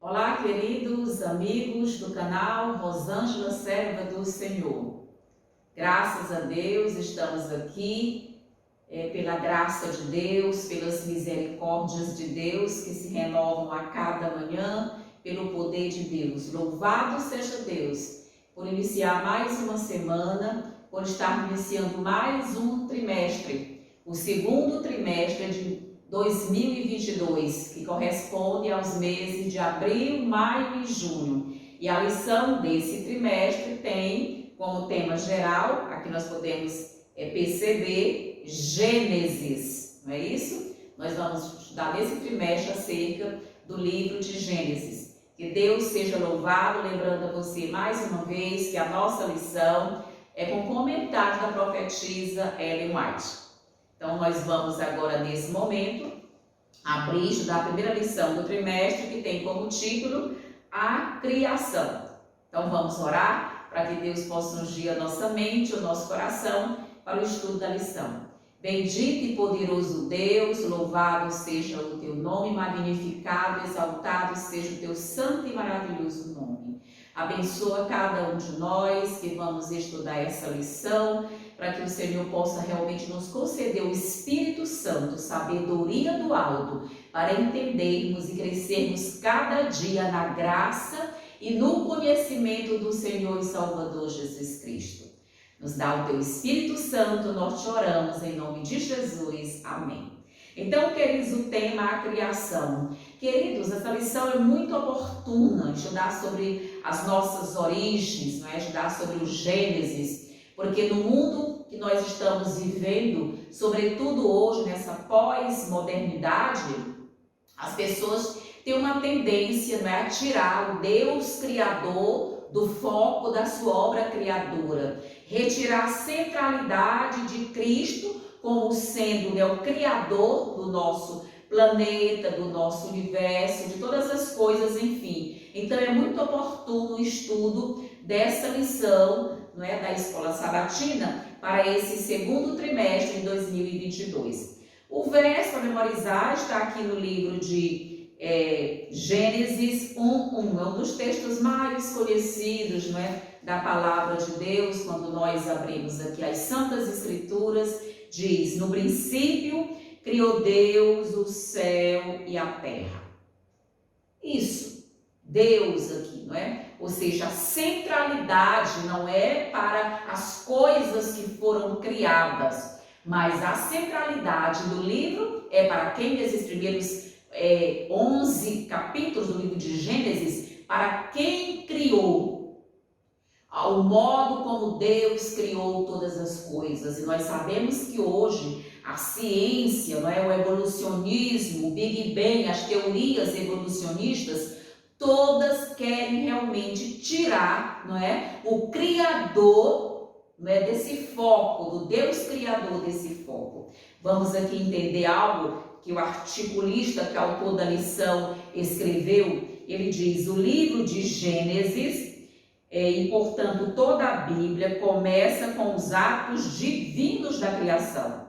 Olá, queridos amigos do canal Rosângela, serva do Senhor. Graças a Deus estamos aqui, pela graça de Deus, pelas misericórdias de Deus que se renovam a cada manhã, pelo poder de Deus. Louvado seja Deus por iniciar mais uma semana, por estar iniciando mais um trimestre, o segundo trimestre de 2022, que corresponde aos meses de abril, maio e junho. E a lição desse trimestre tem como tema geral, aqui nós podemos perceber, Gênesis, não é isso? Nós vamos estudar nesse trimestre acerca do livro de Gênesis. Que Deus seja louvado, lembrando a você mais uma vez que a nossa lição é com comentário da profetisa Ellen White. Então, nós vamos agora, nesse momento, abrir, estudar a primeira lição do trimestre, que tem como título A Criação. Então, vamos orar para que Deus possa ungir a nossa mente, o nosso coração, para o estudo da lição. Bendito e poderoso Deus, louvado seja o teu nome, magnificado, exaltado seja o teu santo e maravilhoso nome. Abençoa cada um de nós que vamos estudar essa lição, para que o Senhor possa realmente nos conceder o Espírito Santo, sabedoria do alto, para entendermos e crescermos cada dia na graça e no conhecimento do Senhor e Salvador Jesus Cristo. Nos dá o teu Espírito Santo, nós te oramos em nome de Jesus. Amém. Então, queridos, o tema a criação. Queridos, essa lição é muito oportuna, estudar sobre as nossas origens, não é? Estudar sobre o Gênesis, porque no mundo que nós estamos vivendo, sobretudo hoje, nessa pós-modernidade, as pessoas têm uma tendência, não é, a tirar o Deus Criador do foco da sua obra criadora, retirar a centralidade de Cristo como sendo, né, o Criador do nosso planeta, do nosso universo, de todas as coisas, enfim. Então é muito oportuno o estudo dessa lição, não é, da Escola Sabatina para esse segundo trimestre de 2022. O verso para memorizar está aqui no livro de Gênesis 1:1, é um dos textos mais conhecidos, não é, da palavra de Deus. Quando nós abrimos aqui as Santas Escrituras, diz: no princípio criou Deus o céu e a terra. Isso, Deus aqui, não é? Ou seja, a centralidade não é para as coisas que foram criadas, mas a centralidade do livro é para quem desses primeiros 11 capítulos do livro de Gênesis, para quem criou, ao modo como Deus criou todas as coisas. E nós sabemos que hoje a ciência, não é, o evolucionismo, o Big Bang, as teorias evolucionistas, todas querem realmente tirar, não é, o Criador, não é, desse foco, do Deus Criador desse foco. Vamos aqui entender algo que o articulista, que é autor da lição, escreveu. Ele diz: o livro de Gênesis, e portanto toda a Bíblia, começa com os atos divinos da criação.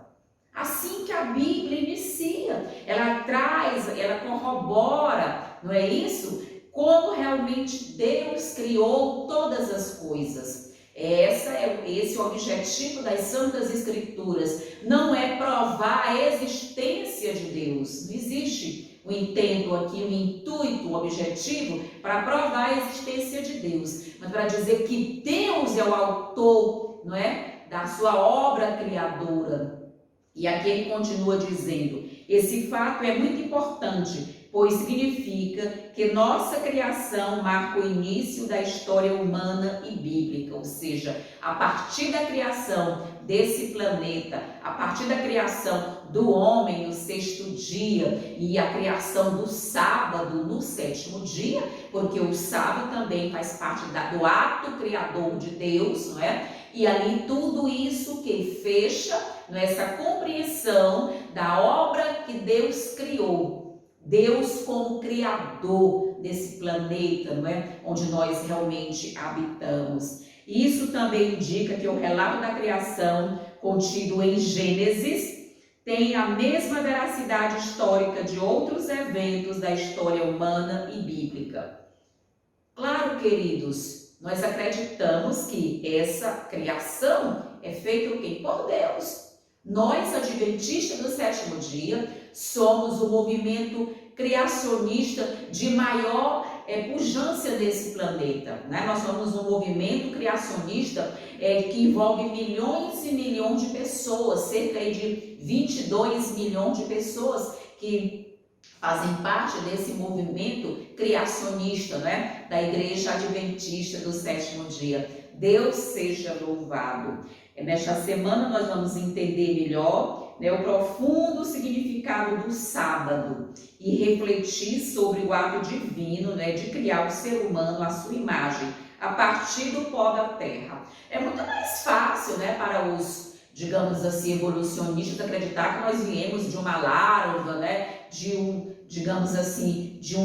Assim que a Bíblia inicia, ela traz, ela corrobora, não é isso? Como realmente Deus criou todas as coisas. Esse é o objetivo das Santas Escrituras. Não é provar a existência de Deus. Não existe um intento aqui, um intuito, um objetivo para provar a existência de Deus, mas para dizer que Deus é o autor, não é, da sua obra criadora. E aqui ele continua dizendo: esse fato é muito importante, pois significa que nossa criação marca o início da história humana e bíblica, ou seja, a partir da criação desse planeta, a partir da criação do homem no sexto dia e a criação do sábado no sétimo dia, porque o sábado também faz parte do ato criador de Deus, não é? E ali tudo isso que fecha, não é, essa compreensão da obra que Deus criou. Deus como criador desse planeta, não é? Onde nós realmente habitamos. Isso também indica que o relato da criação contido em Gênesis tem a mesma veracidade histórica de outros eventos da história humana e bíblica. Claro, queridos, nós acreditamos que essa criação é feita por quem? Por Deus. Nós, adventistas do sétimo dia, somos o movimento criacionista de maior pujança desse planeta, né? Nós somos um movimento criacionista que envolve milhões e milhões de pessoas, cerca de 22 milhões de pessoas que fazem parte desse movimento criacionista, né? Da Igreja Adventista do sétimo dia. Deus seja louvado. Nesta semana nós vamos entender melhor, né, o profundo significado do sábado e refletir sobre o ato divino, né, de criar o ser humano à sua imagem, a partir do pó da terra. É muito mais fácil, né, para os, digamos assim, evolucionistas acreditar que nós viemos de uma larva, né, digamos assim, de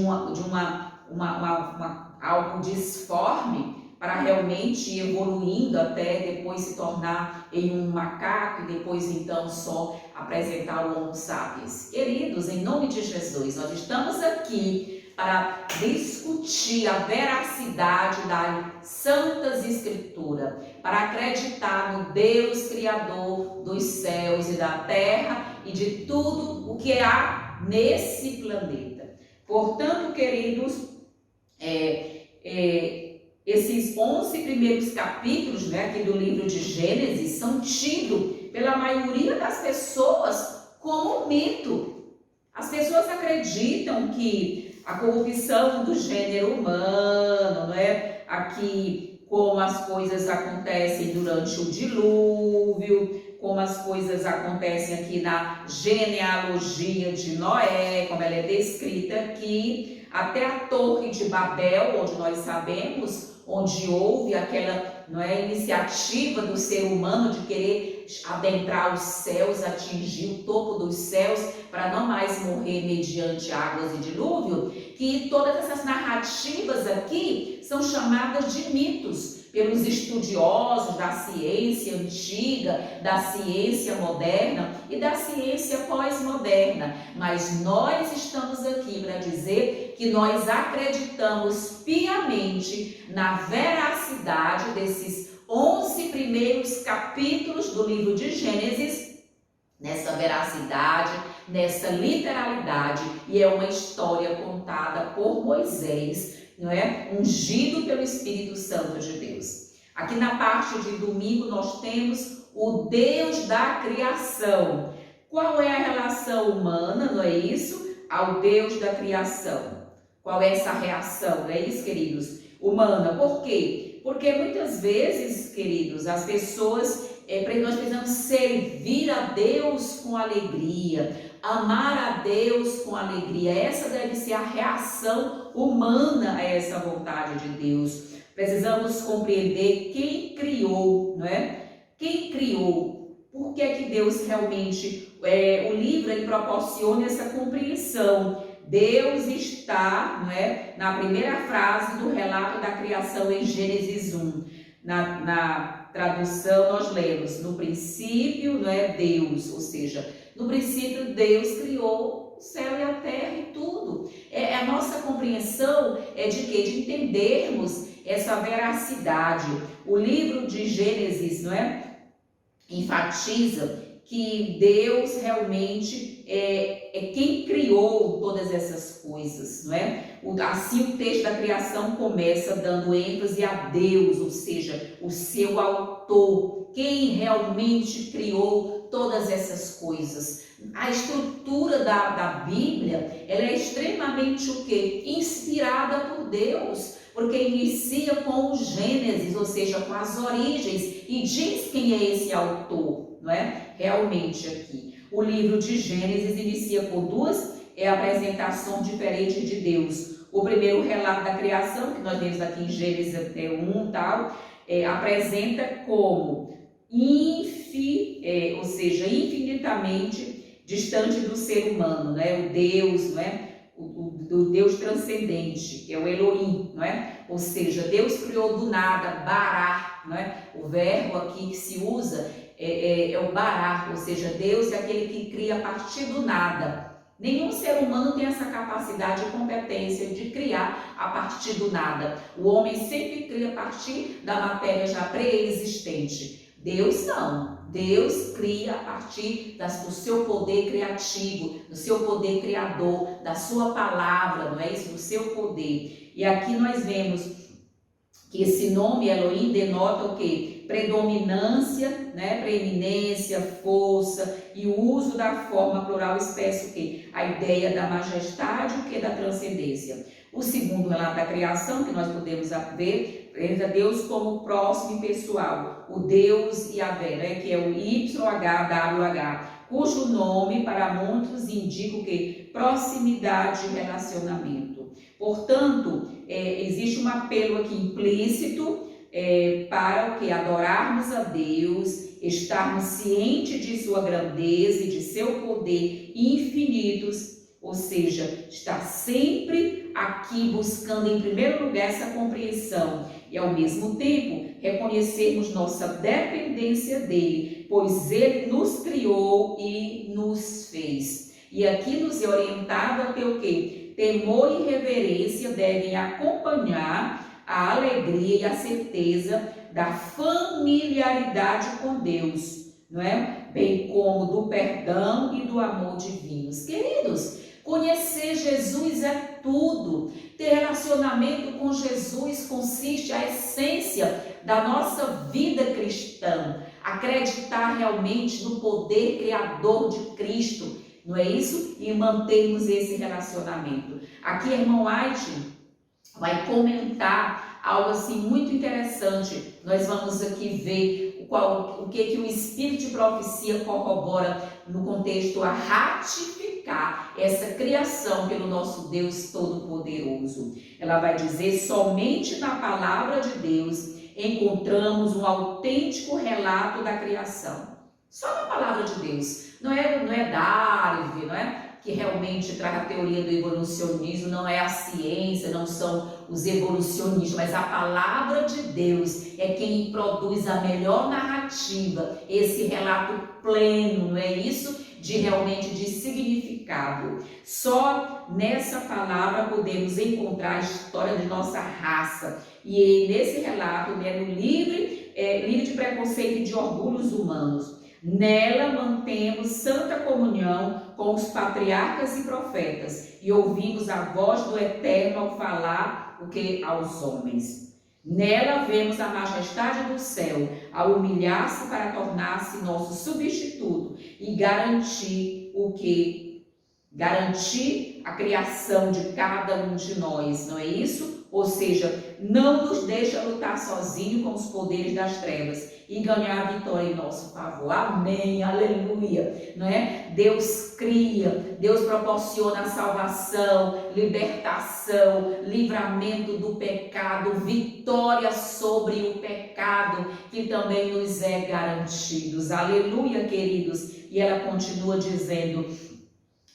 algo disforme, para realmente ir evoluindo até depois se tornar em um macaco e depois então só apresentar o Homo sapiens. Queridos, em nome de Jesus, nós estamos aqui para discutir a veracidade das Santas Escrituras, para acreditar no Deus Criador dos céus e da terra e de tudo o que há nesse planeta. Portanto, queridos, esses 11 primeiros capítulos, né, aqui do livro de Gênesis são tidos pela maioria das pessoas como um mito. As pessoas acreditam que a corrupção do gênero humano, né, aqui como as coisas acontecem durante o dilúvio, como as coisas acontecem aqui na genealogia de Noé, como ela é descrita aqui, até a Torre de Babel, onde nós sabemos, onde houve aquela iniciativa do ser humano de querer adentrar os céus, atingir o topo dos céus, para não mais morrer mediante águas e dilúvio, que todas essas narrativas aqui são chamadas de mitos pelos estudiosos da ciência antiga, da ciência moderna e da ciência pós-moderna. Mas nós estamos aqui para dizer que nós acreditamos piamente na veracidade desses 11 primeiros capítulos do livro de Gênesis, nessa veracidade, nessa literalidade, e é uma história contada por Moisés, não é? Ungido pelo Espírito Santo de Deus. Aqui na parte de domingo nós temos o Deus da criação. Qual é a relação humana, não é isso? Ao Deus da criação. Qual é essa reação, não é isso, queridos? Humana. Por quê? Porque muitas vezes, queridos, as pessoas, nós precisamos servir a Deus com alegria, amar a Deus com alegria. Essa deve ser a reação humana a essa vontade de Deus. Precisamos compreender quem criou, não é? Quem criou? Por que é que Deus realmente, o livro ele proporciona essa compreensão? Deus está, não é, na primeira frase do relato da criação em Gênesis 1. Na tradução nós lemos, no princípio, não é, Deus, ou seja, no princípio Deus criou o céu e a terra e tudo. A nossa compreensão é de quê? De entendermos essa veracidade. O livro de Gênesis, não é, enfatiza que Deus realmente é quem criou todas essas coisas, não é? Assim o texto da criação começa dando ênfase a Deus, ou seja, o seu autor, quem realmente criou todas essas coisas. A estrutura da Bíblia, ela é extremamente o quê? Inspirada por Deus, porque inicia com o Gênesis, ou seja, com as origens, e diz quem é esse autor, não é? Realmente aqui. O livro de Gênesis inicia por duas apresentações diferentes de Deus. O primeiro relato da criação, que nós vemos aqui em Gênesis 1 tal, apresenta como ou seja, infinitamente distante do ser humano, né? O Deus, não é? O Deus transcendente, que é o Elohim, não é? Ou seja, Deus criou do nada, bará, não é? O verbo aqui que se usa é o bará, ou seja, Deus é aquele que cria a partir do nada. Nenhum ser humano tem essa capacidade e competência de criar a partir do nada. O homem sempre cria a partir da matéria já pré-existente. Deus não. Deus cria a partir do seu poder criativo, do seu poder criador, da sua palavra, não é isso? Do seu poder. E aqui nós vemos que esse nome Elohim denota o quê? Predominância, né? Preeminência, força, e o uso da forma plural expressa o quê? A ideia da majestade, o que? Da transcendência. O segundo relato da criação, que nós podemos ver, representa Deus como próximo e pessoal, o Deus Yahvé, né? Que é o YHWH, cujo nome para muitos indica o quê? Proximidade e relacionamento. Portanto, existe um apelo aqui implícito para o que? Adorarmos a Deus, estarmos cientes de sua grandeza e de seu poder infinitos, ou seja, estar sempre aqui buscando em primeiro lugar essa compreensão e ao mesmo tempo reconhecermos nossa dependência dele, pois ele nos criou e nos fez. E aqui nos é orientado a ter o quê? Temor e reverência devem acompanhar a alegria e a certeza da familiaridade com Deus, não é? Bem como do perdão e do amor divinos. Queridos, conhecer Jesus é tudo. Ter relacionamento com Jesus consiste a essência da nossa vida cristã. Acreditar realmente no poder criador de Cristo, não é isso? E mantermos esse relacionamento. Aqui, irmão White vai comentar algo assim muito interessante. Nós vamos aqui ver o que o Espírito de Profecia corrobora no contexto a ratificar essa criação pelo nosso Deus Todo-Poderoso. Ela vai dizer: somente na palavra de Deus encontramos um autêntico relato da criação. Só na palavra de Deus. Não é Darwin, não é? Que realmente traz a teoria do evolucionismo, não é a ciência, não são os evolucionistas, mas a palavra de Deus é quem produz a melhor narrativa, esse relato pleno, não é isso? De realmente de significado. Só nessa palavra podemos encontrar a história de nossa raça. E nesse relato, né, no livre de preconceito e de orgulhos humanos, nela mantemos santa comunhão com os patriarcas e profetas e ouvimos a voz do Eterno ao falar o que aos homens. Nela vemos a majestade do céu ao humilhar-se para tornar-se nosso substituto e garantir o que? Garantir a criação de cada um de nós, não é isso? Ou seja, não nos deixa lutar sozinho com os poderes das trevas e ganhar a vitória em nosso favor. Amém, aleluia, não é? Deus cria, Deus proporciona a salvação, libertação, livramento do pecado, vitória sobre o pecado, que também nos é garantido. Aleluia, queridos. E ela continua dizendo: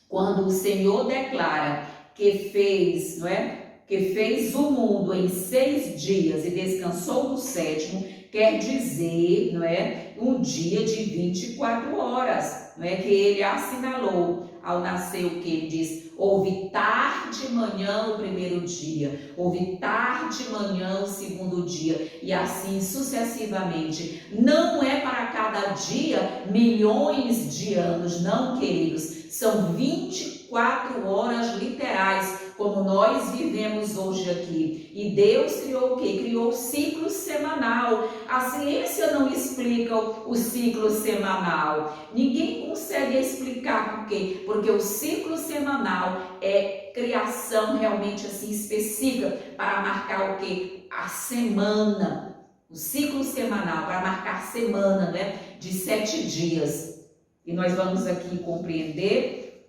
quando o Senhor declara que fez, não é? Que fez o mundo em 6 dias e descansou no 7º, quer dizer, não é, um dia de 24 horas, não é, que ele assinalou ao nascer o que ele diz: houve tarde e manhã o primeiro dia, houve tarde e manhã o segundo dia, e assim sucessivamente. Não é para cada dia milhões de anos, não, queridos, são 24 horas literais, como nós vivemos hoje aqui. E Deus criou o quê? Criou o ciclo semanal. A ciência não explica o ciclo semanal. Ninguém consegue explicar por quê? Porque o ciclo semanal é criação realmente assim específica para marcar o quê? A semana. O ciclo semanal, para marcar a semana, né? De 7 dias. E nós vamos aqui compreender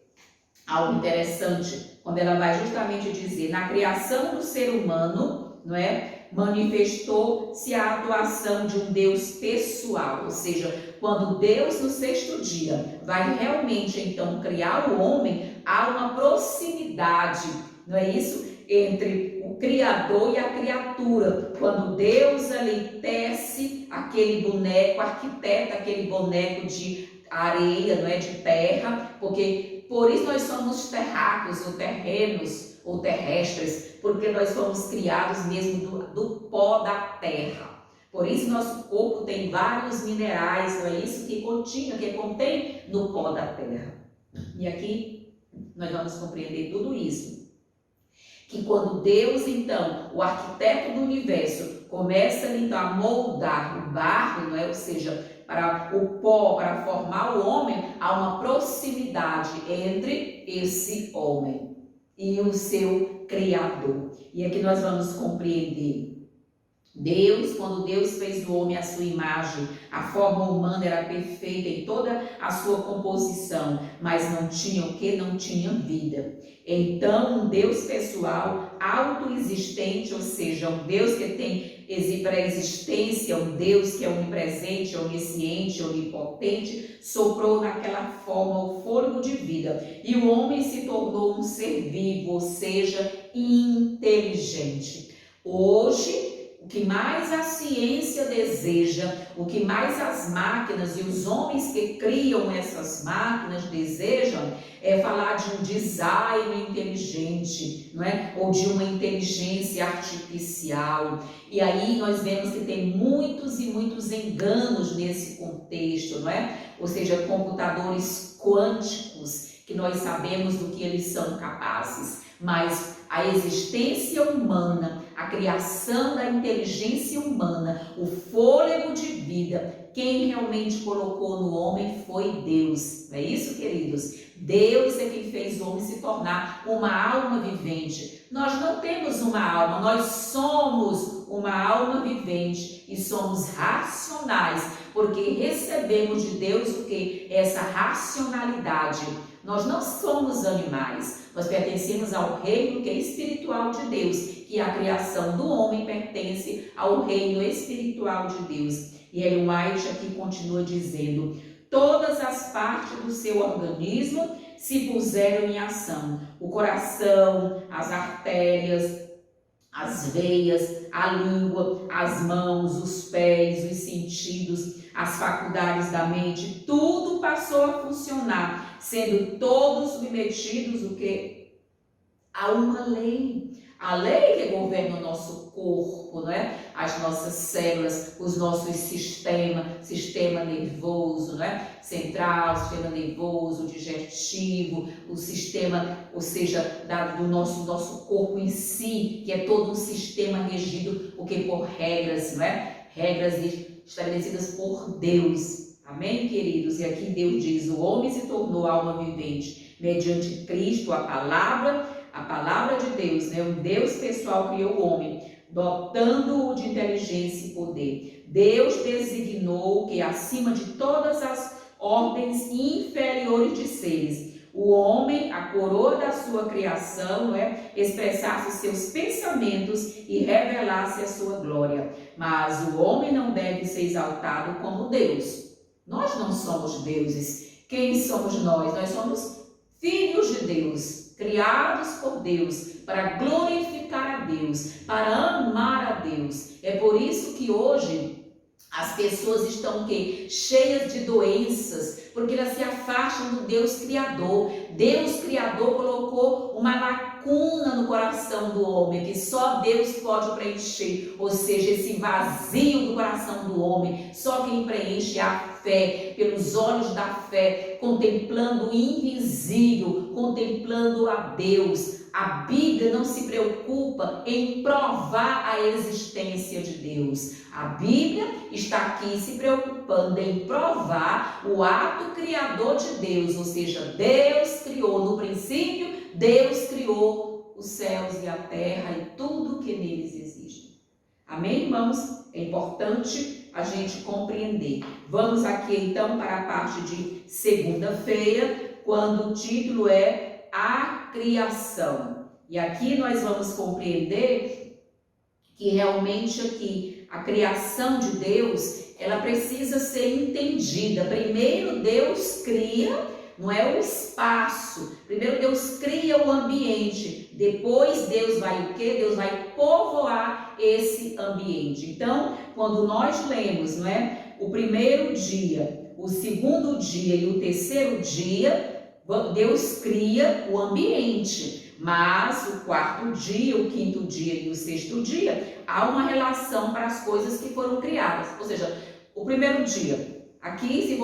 algo interessante, quando ela vai justamente dizer: na criação do ser humano, não é? Manifestou-se a atuação de um Deus pessoal, ou seja, quando Deus no 6º dia vai realmente então criar o homem, há uma proximidade não é isso? Entre o Criador e a criatura, quando Deus ali tece aquele boneco, arquiteta aquele boneco de areia, não é, de terra, porque por isso nós somos terráqueos ou terrenos ou terrestres, porque nós fomos criados mesmo do pó da terra. Por isso nosso corpo tem vários minerais, não é isso que contém no pó da terra. E aqui nós vamos compreender tudo isso. Que quando Deus, então, o arquiteto do universo, começa então a moldar o barro, não é? Ou seja, para o pó, para formar o homem, há uma proximidade entre esse homem e o seu Criador. E aqui nós vamos compreender. Deus, quando Deus fez o homem à sua imagem, a forma humana era perfeita em toda a sua composição, mas não tinha o que? Não tinha vida. Então, um Deus pessoal, autoexistente, ou seja, um Deus que tem pré-existência, um Deus que é onipresente, onisciente, onipotente, soprou naquela forma o fôlego de vida. E o homem se tornou um ser vivo, ou seja, inteligente. Hoje, o que mais a ciência deseja, o que mais as máquinas e os homens que criam essas máquinas desejam, é falar de um design inteligente, não é? Ou de uma inteligência artificial. E aí nós vemos que tem muitos e muitos enganos nesse contexto, não é? Ou seja, computadores quânticos, que nós sabemos do que eles são capazes, mas a existência humana, a criação da inteligência humana, o fôlego de vida, quem realmente colocou no homem foi Deus. Não é isso, queridos? Deus é quem fez o homem se tornar uma alma vivente. Nós não temos uma alma, nós somos uma alma vivente e somos racionais, porque recebemos de Deus o que? Essa racionalidade. Nós não somos animais, nós pertencemos ao reino que é espiritual de Deus, que a criação do homem pertence ao reino espiritual de Deus. E Ellen White aqui continua dizendo: todas as partes do seu organismo se puseram em ação. O coração, as artérias, as veias, a língua, as mãos, os pés, os sentidos, as faculdades da mente, tudo passou a funcionar, sendo todos submetidos o quê? A uma lei. A lei que governa o nosso corpo, não é? As nossas células, os nossos sistema nervoso, não é? Central, sistema nervoso, digestivo, o sistema, ou seja, do nosso corpo em si, que é todo um sistema regido por regras, não é? Regras estabelecidas por Deus. Amém, queridos? E aqui Deus diz: o homem se tornou alma vivente mediante Cristo, a palavra de Deus, né? Um Deus pessoal criou o homem, dotando-o de inteligência e poder. Deus designou que acima de todas as ordens inferiores de seres, o homem, a coroa da sua criação, expressasse seus pensamentos e revelasse a sua glória. Mas o homem não deve ser exaltado como Deus. Nós não somos deuses. Quem somos nós? Nós somos filhos de Deus, criados por Deus, para glorificar a Deus, para amar a Deus. É por isso que hoje as pessoas estão cheias de doenças, porque elas se afastam do Deus Criador. Deus Criador colocou uma lacuna no coração do homem, que só Deus pode preencher, ou seja, esse vazio do coração do homem, só quem preenche é a fé, pelos olhos da fé, contemplando o invisível, contemplando a Deus. A Bíblia não se preocupa em provar a existência de Deus. A Bíblia está aqui se preocupando em provar o ato criador de Deus, ou seja, Deus criou no princípio, Deus criou os céus e a terra e tudo que neles existe. Amém, irmãos? É importante a gente compreender. Vamos aqui então para a parte de segunda-feira, quando o título é A Criação. E aqui nós vamos compreender que realmente aqui a criação de Deus, ela precisa ser entendida. Primeiro Deus cria, não é o espaço. Primeiro Deus cria o ambiente, depois Deus vai o quê? Deus vai povoar esse ambiente. Então, quando nós lemos, não é, o primeiro dia, o segundo dia e o terceiro dia, Deus cria o ambiente, mas o quarto dia, o quinto dia e o sexto dia, há uma relação para as coisas que foram criadas. Ou seja, o primeiro dia, aqui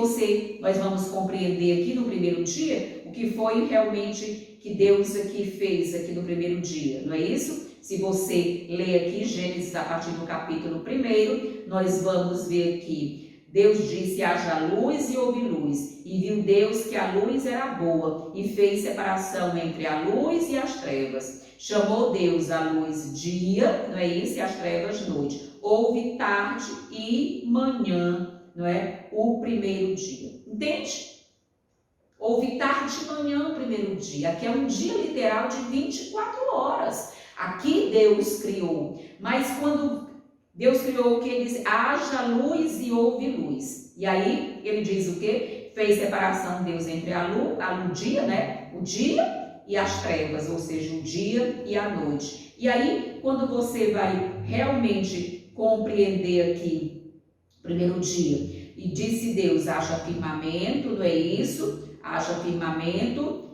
nós vamos compreender aqui no primeiro dia, o que foi realmente que Deus aqui fez aqui no primeiro dia, não é isso? Se você ler aqui Gênesis a partir do capítulo 1, nós vamos ver aqui, Deus disse: haja luz e houve luz, e viu Deus que a luz era boa, e fez separação entre a luz e as trevas. Chamou Deus a luz dia, não é isso? E as trevas noite. Houve tarde e manhã, não é? O primeiro dia. Entende? Houve tarde e manhã o primeiro dia. Aqui é um dia literal de 24 horas. Aqui Deus criou. Mas quando Deus criou o que? Ele diz: haja luz e houve luz. E aí ele diz o que? Fez separação Deus entre o dia, né? O dia e as trevas, ou seja, o dia e a noite. E aí, quando você vai realmente compreender aqui, primeiro dia, e disse Deus: haja firmamento, não é isso? Haja firmamento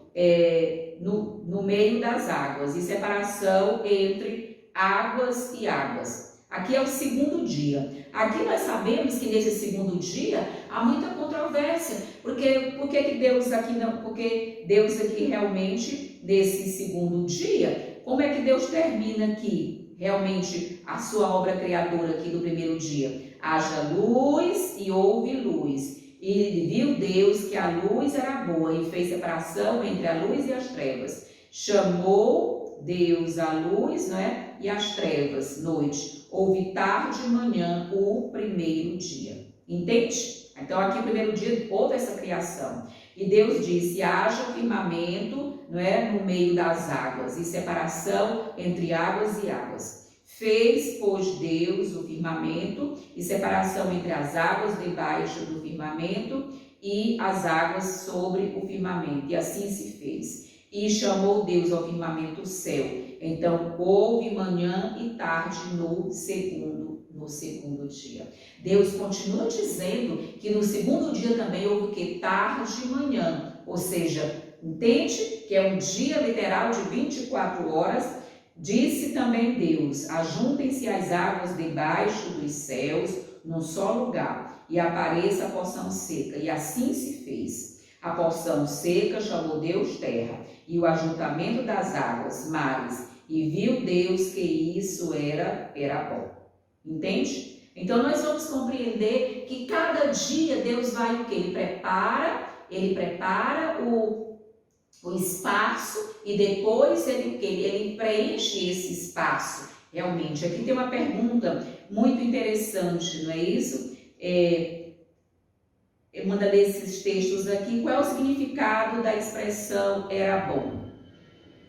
no meio das águas, e separação entre águas e águas. Aqui é o segundo dia. Aqui nós sabemos que nesse segundo dia há muita controvérsia. Porque Deus aqui realmente, nesse segundo dia, como é que Deus termina aqui realmente a sua obra criadora aqui do primeiro dia? Haja luz e houve luz. E viu Deus que a luz era boa e fez separação entre a luz e as trevas. Chamou Deus a luz, não é? E as trevas, noite. Houve tarde e manhã o primeiro dia. Entende? Então aqui no primeiro dia houve essa criação. E Deus disse: haja firmamento, não é? No meio das águas, e separação entre águas e águas. Fez, pois, Deus o firmamento e separação entre as águas debaixo do firmamento e as águas sobre o firmamento. E assim se fez. E chamou Deus ao firmamento o céu. Então houve manhã e tarde no segundo dia. Deus continua dizendo que no segundo dia também houve o que? Tarde e manhã. Ou seja, entende que é um dia literal de 24 horas. Disse também Deus: ajuntem-se as águas debaixo dos céus num só lugar, e apareça a porção seca. E assim se fez. A porção seca chamou Deus terra, e o ajuntamento das águas, mares. E viu Deus que isso era bom. Entende? Então nós vamos compreender que cada dia Deus vai o quê? Ele prepara o espaço e depois ele preenche esse espaço. Realmente, aqui tem uma pergunta muito interessante, não é isso? Manda ler esses textos aqui. Qual é o significado da expressão era bom?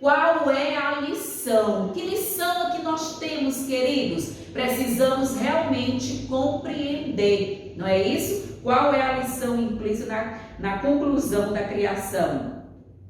Qual é a lição? Que lição é que nós temos, queridos? Precisamos realmente compreender, não é isso? Qual é a lição implícita na conclusão da criação?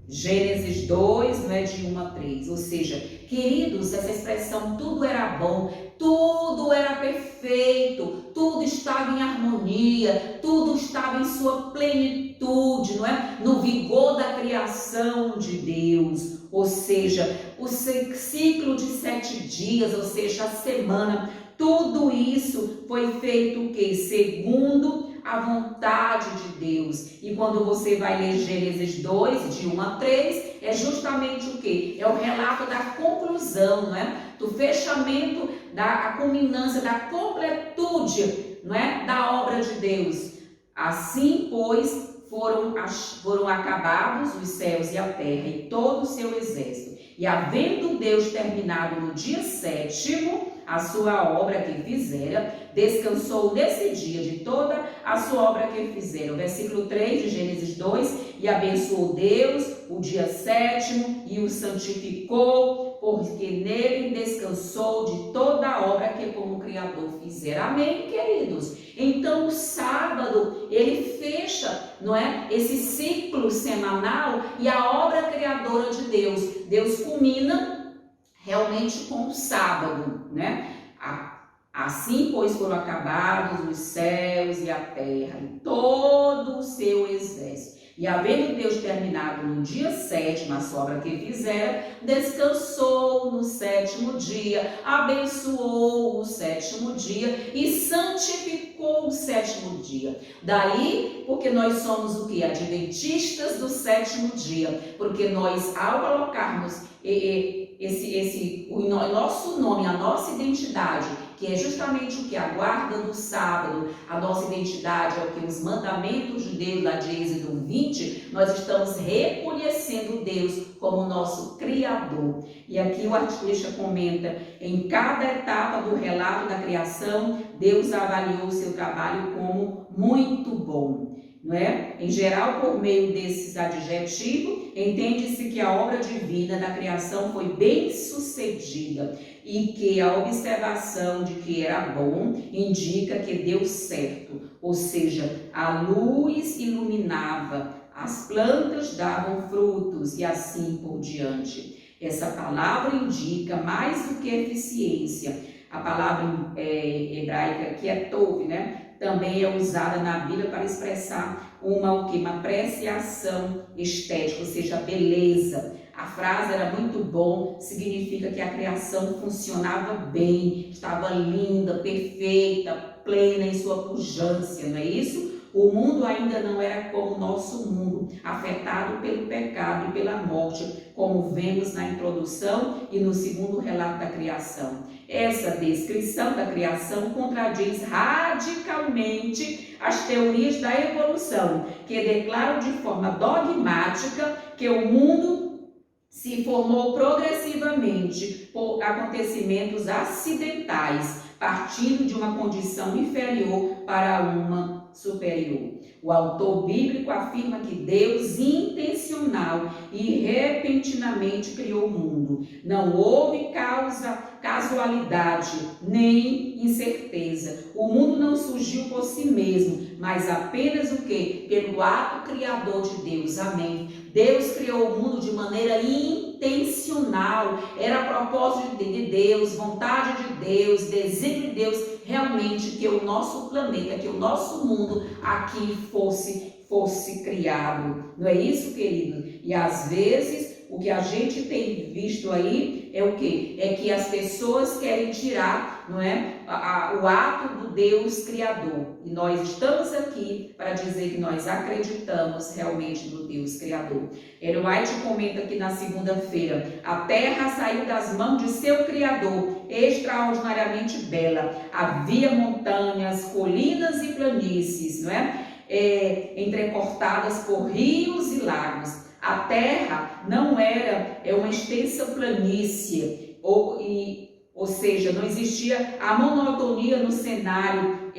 Gênesis 2, não é, de 1 a 3. Ou seja, queridos, essa expressão tudo era bom, tudo era perfeito, tudo estava em harmonia, tudo estava em sua plenitude, não é? No vigor da criação de Deus. Ou seja, o ciclo de 7 dias, ou seja, a semana, tudo isso foi feito o quê? Segundo a vontade de Deus. E quando você vai ler Gênesis 2, de 1 a 3, é justamente o quê? É o relato da conclusão, não é? Do fechamento, da culminância, da completude, não é? Da obra de Deus. Assim, pois, foram acabados os céus e a terra e todo o seu exército. E havendo Deus terminado no dia 7º a sua obra que fizera, descansou nesse dia de toda a sua obra que fizera. Versículo 3 de Gênesis 2, E abençoou Deus o dia sétimo e o santificou, porque nele descansou de toda a obra que como Criador fizera. Amém, queridos? Então o sábado, ele fecha, não é, esse ciclo semanal e a obra criadora de Deus. Deus culmina realmente com o sábado, né? Assim, pois, foram acabados os céus e a terra e todo o seu exército. E havendo Deus terminado no dia sétimo a sua obra que fizera, descansou no sétimo dia, abençoou o sétimo dia e santificou o sétimo dia. Daí, porque nós somos o que? Adventistas do sétimo dia. Porque nós, ao colocarmos o nosso nome, a nossa identidade, que é justamente o que? A guarda do sábado, a nossa identidade é o que? Os mandamentos de Deus, lá de Êxodo 20, nós estamos reconhecendo Deus como nosso Criador. E aqui o artista comenta, em cada etapa do relato da criação, Deus avaliou o seu trabalho como muito bom. Não é? Em geral, por meio desses adjetivos, entende-se que a obra divina da criação foi bem sucedida e que a observação de que era bom indica que deu certo, ou seja, a luz iluminava, as plantas davam frutos e assim por diante. Essa palavra indica mais do que eficiência. A palavra hebraica que é tov, né? Também é usada na Bíblia para expressar uma apreciação estética, ou seja, beleza. A frase era muito bom, significa que a criação funcionava bem, estava linda, perfeita, plena em sua pujança, não é isso? O mundo ainda não era como o nosso mundo, afetado pelo pecado e pela morte, como vemos na introdução e no segundo relato da criação. Essa descrição da criação contradiz radicalmente as teorias da evolução, que declaram de forma dogmática que o mundo se formou progressivamente por acontecimentos acidentais, partindo de uma condição inferior para uma superior. O autor bíblico afirma que Deus intencional e repentinamente criou o mundo. Não houve casualidade, nem incerteza. O mundo não surgiu por si mesmo, mas apenas o quê? Pelo ato criador de Deus. Amém. Deus criou o mundo de maneira intencional. Era propósito de Deus, vontade de Deus, desígnio de Deus, realmente que o nosso planeta, que o nosso mundo aqui fosse criado. Não é isso, querido? E às vezes o que a gente tem visto aí é o quê? É que as pessoas querem tirar, não é, o ato do Deus Criador. E nós estamos aqui para dizer que nós acreditamos realmente no Deus Criador. Ellen White comenta aqui na segunda-feira: a terra saiu das mãos de seu Criador, extraordinariamente bela. Havia montanhas, colinas e planícies, não é? Entrecortadas por rios e lagos. A terra não era uma extensa planície, ou seja, não existia a monotonia no cenário,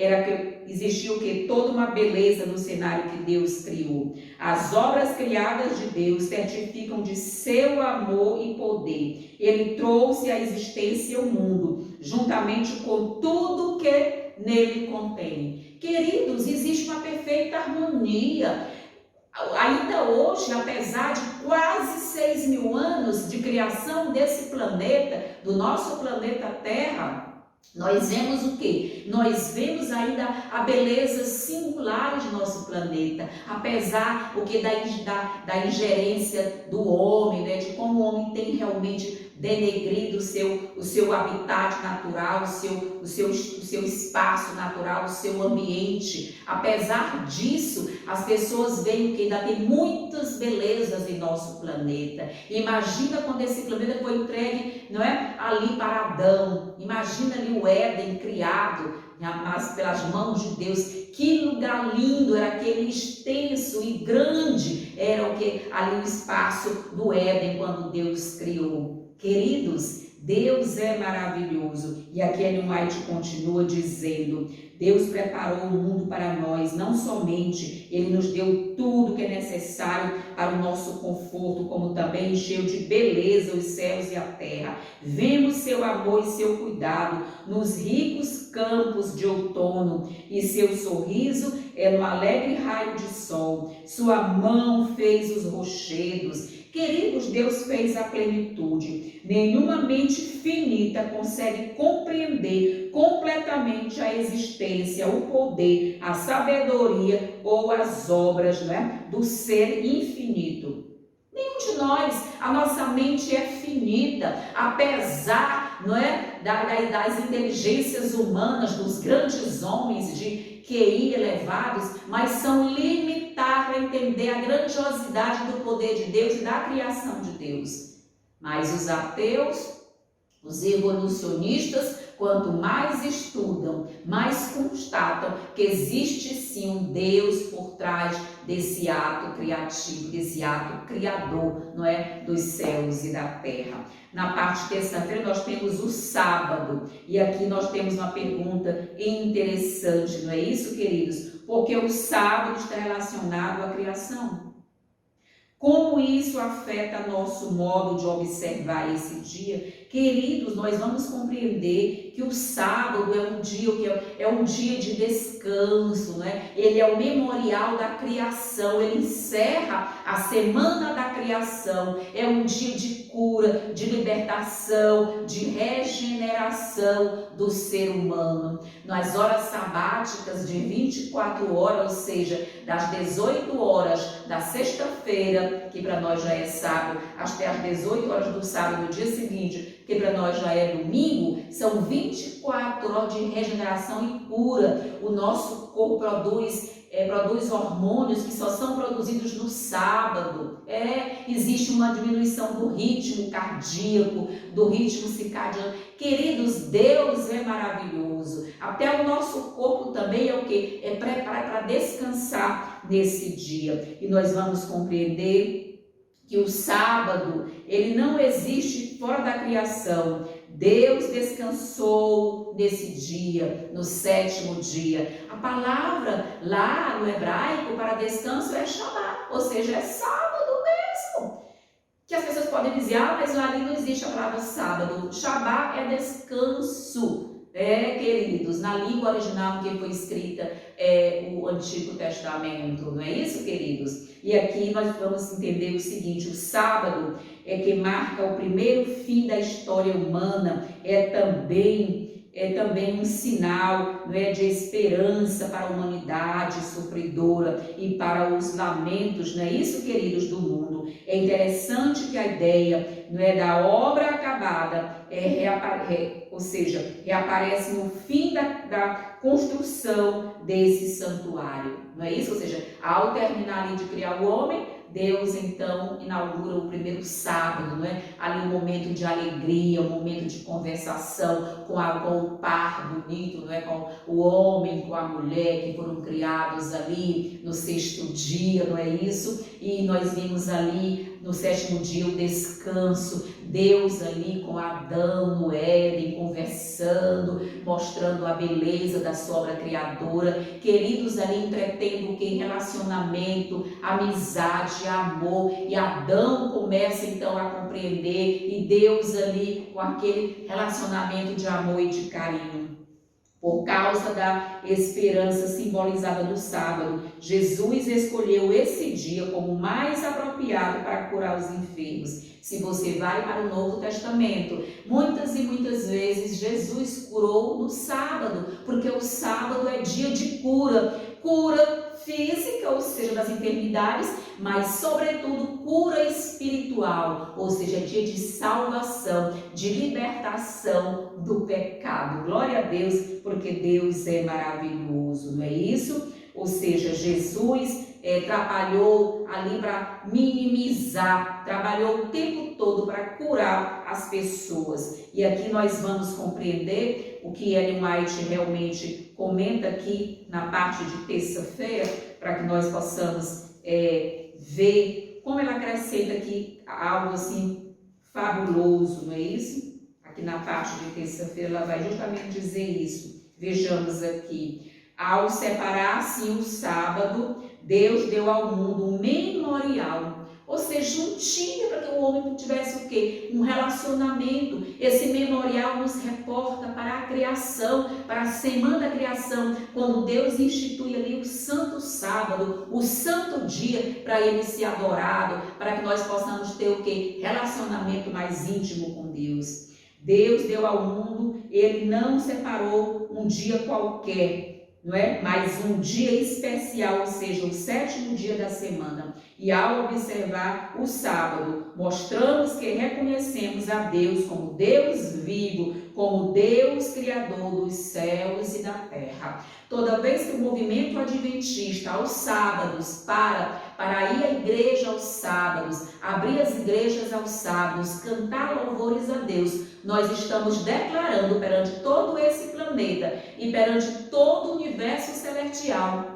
existia o que? Toda uma beleza no cenário que Deus criou. As obras criadas de Deus certificam de seu amor e poder. Ele trouxe à existência o mundo, juntamente com tudo que nele contém. Queridos, existe uma perfeita harmonia. Ainda hoje, apesar de quase 6.000 anos de criação desse planeta, do nosso planeta Terra, nós vemos o quê? Nós vemos ainda a beleza singular de nosso planeta, apesar da ingerência do homem, né? De como o homem tem realmente denegrido o seu habitat natural, o seu espaço natural, o seu ambiente. Apesar disso, as pessoas veem que ainda tem muitas belezas em nosso planeta. Imagina quando esse planeta foi entregue, não é, ali para Adão. Imagina ali o Éden criado, mas pelas mãos de Deus. Que lugar lindo era aquele, extenso e grande era o que ali o espaço do Éden quando Deus criou. Queridos, Deus é maravilhoso. E aqui Ellen White continua dizendo: Deus preparou o mundo para nós, não somente Ele nos deu tudo que é necessário para o nosso conforto, como também encheu de beleza os céus e a terra. Vemos seu amor e seu cuidado nos ricos campos de outono, e seu sorriso é no alegre raio de sol. Sua mão fez os rochedos. Queridos, Deus fez a plenitude. Nenhuma mente finita consegue compreender completamente a existência, o poder, a sabedoria ou as obras, do ser infinito. Nenhum de nós, a nossa mente é finita, apesar das inteligências humanas, dos grandes homens de QI elevados, mas são limitados para entender a grandiosidade do poder de Deus e da criação de Deus. Mas os ateus, os evolucionistas, quanto mais estudam, mais constatam que existe sim um Deus por trás desse ato criativo, desse ato criador, dos céus e da terra. Na parte de terça-feira nós temos o sábado, e aqui nós temos uma pergunta interessante, não é isso, queridos? Porque o sábado está relacionado à criação. Como isso afeta nosso modo de observar esse dia? Queridos, nós vamos compreender que o sábado é um dia de descanso, Ele é o memorial da criação, ele encerra a semana da criação, é um dia de cura, de libertação, de regeneração do ser humano. Nas horas sabáticas de 24 horas, ou seja, das 18 horas da sexta-feira, que para nós já é sábado, até as 18 horas do sábado do dia seguinte, que para nós já é domingo, são 24 horas de regeneração e cura. O nosso corpo produz hormônios que só são produzidos no sábado. Existe uma diminuição do ritmo cardíaco, do ritmo circadiano. Queridos, Deus é maravilhoso. Até o nosso corpo também é o quê? É preparado para descansar nesse dia. E nós vamos compreender que o sábado, ele não existe fora da criação. Deus descansou nesse dia, no sétimo dia. A palavra lá no hebraico para descanso é Shabbat, ou seja, é sábado mesmo. Que as pessoas podem dizer, mas lá ali não existe a palavra sábado. Shabbat é descanso. Queridos, na língua original que foi escrita o Antigo Testamento, não é isso, queridos? E aqui nós vamos entender o seguinte: o sábado é que marca o primeiro fim da história humana, é também um sinal, de esperança para a humanidade sofredora e para os lamentos, não é isso, queridos, do mundo. É interessante que a ideia da obra acabada reaparece no fim da construção desse santuário, não é isso? Ou seja, ao terminar ali de criar o homem, Deus então inaugura o primeiro sábado, ali um momento de alegria, um momento de conversação com o par bonito, com o homem, com a mulher que foram criados ali no sexto dia, não é isso? E nós vimos ali no sétimo dia o descanso, Deus ali com Adão no Éden conversando, mostrando a beleza da sua obra criadora, queridos, ali entretendo o que? Relacionamento, amizade, amor, e Adão começa então a compreender, e Deus ali com aquele relacionamento de amor e de carinho. Por causa da esperança simbolizada no sábado, Jesus escolheu esse dia como mais apropriado para curar os enfermos. Se você vai para o Novo Testamento, muitas e muitas vezes Jesus curou no sábado, porque o sábado é dia de cura física, ou seja, das enfermidades, mas sobretudo cura espiritual, ou seja, dia de salvação, de libertação do pecado. Glória a Deus, porque Deus é maravilhoso, não é isso? Ou seja, Jesus trabalhou ali para minimizar, trabalhou o tempo todo para curar as pessoas. E aqui nós vamos compreender o que Ellen White realmente comenta aqui na parte de terça-feira, para que nós possamos ver como ela acrescenta aqui algo assim fabuloso, não é isso? Aqui na parte de terça-feira ela vai justamente dizer isso. Vejamos aqui. Ao separar assim o sábado, Deus deu ao mundo um memorial, ou seja, um dia para que o homem tivesse o quê? Um relacionamento. Esse memorial nos reporta para a criação, para a semana da criação, quando Deus institui ali o santo sábado, o santo dia para ele ser adorado, para que nós possamos ter o quê? Relacionamento mais íntimo com Deus. Deus deu ao mundo, ele não separou um dia qualquer, não é? Mas um dia especial, ou seja, o 7º dia da semana. E ao observar o sábado, mostramos que reconhecemos a Deus como Deus vivo, como Deus criador dos céus e da terra. Toda vez que o movimento adventista aos sábados para ir à igreja aos sábados, abrir as igrejas aos sábados, cantar louvores a Deus, nós estamos declarando perante todo esse planeta e perante todo o universo celestial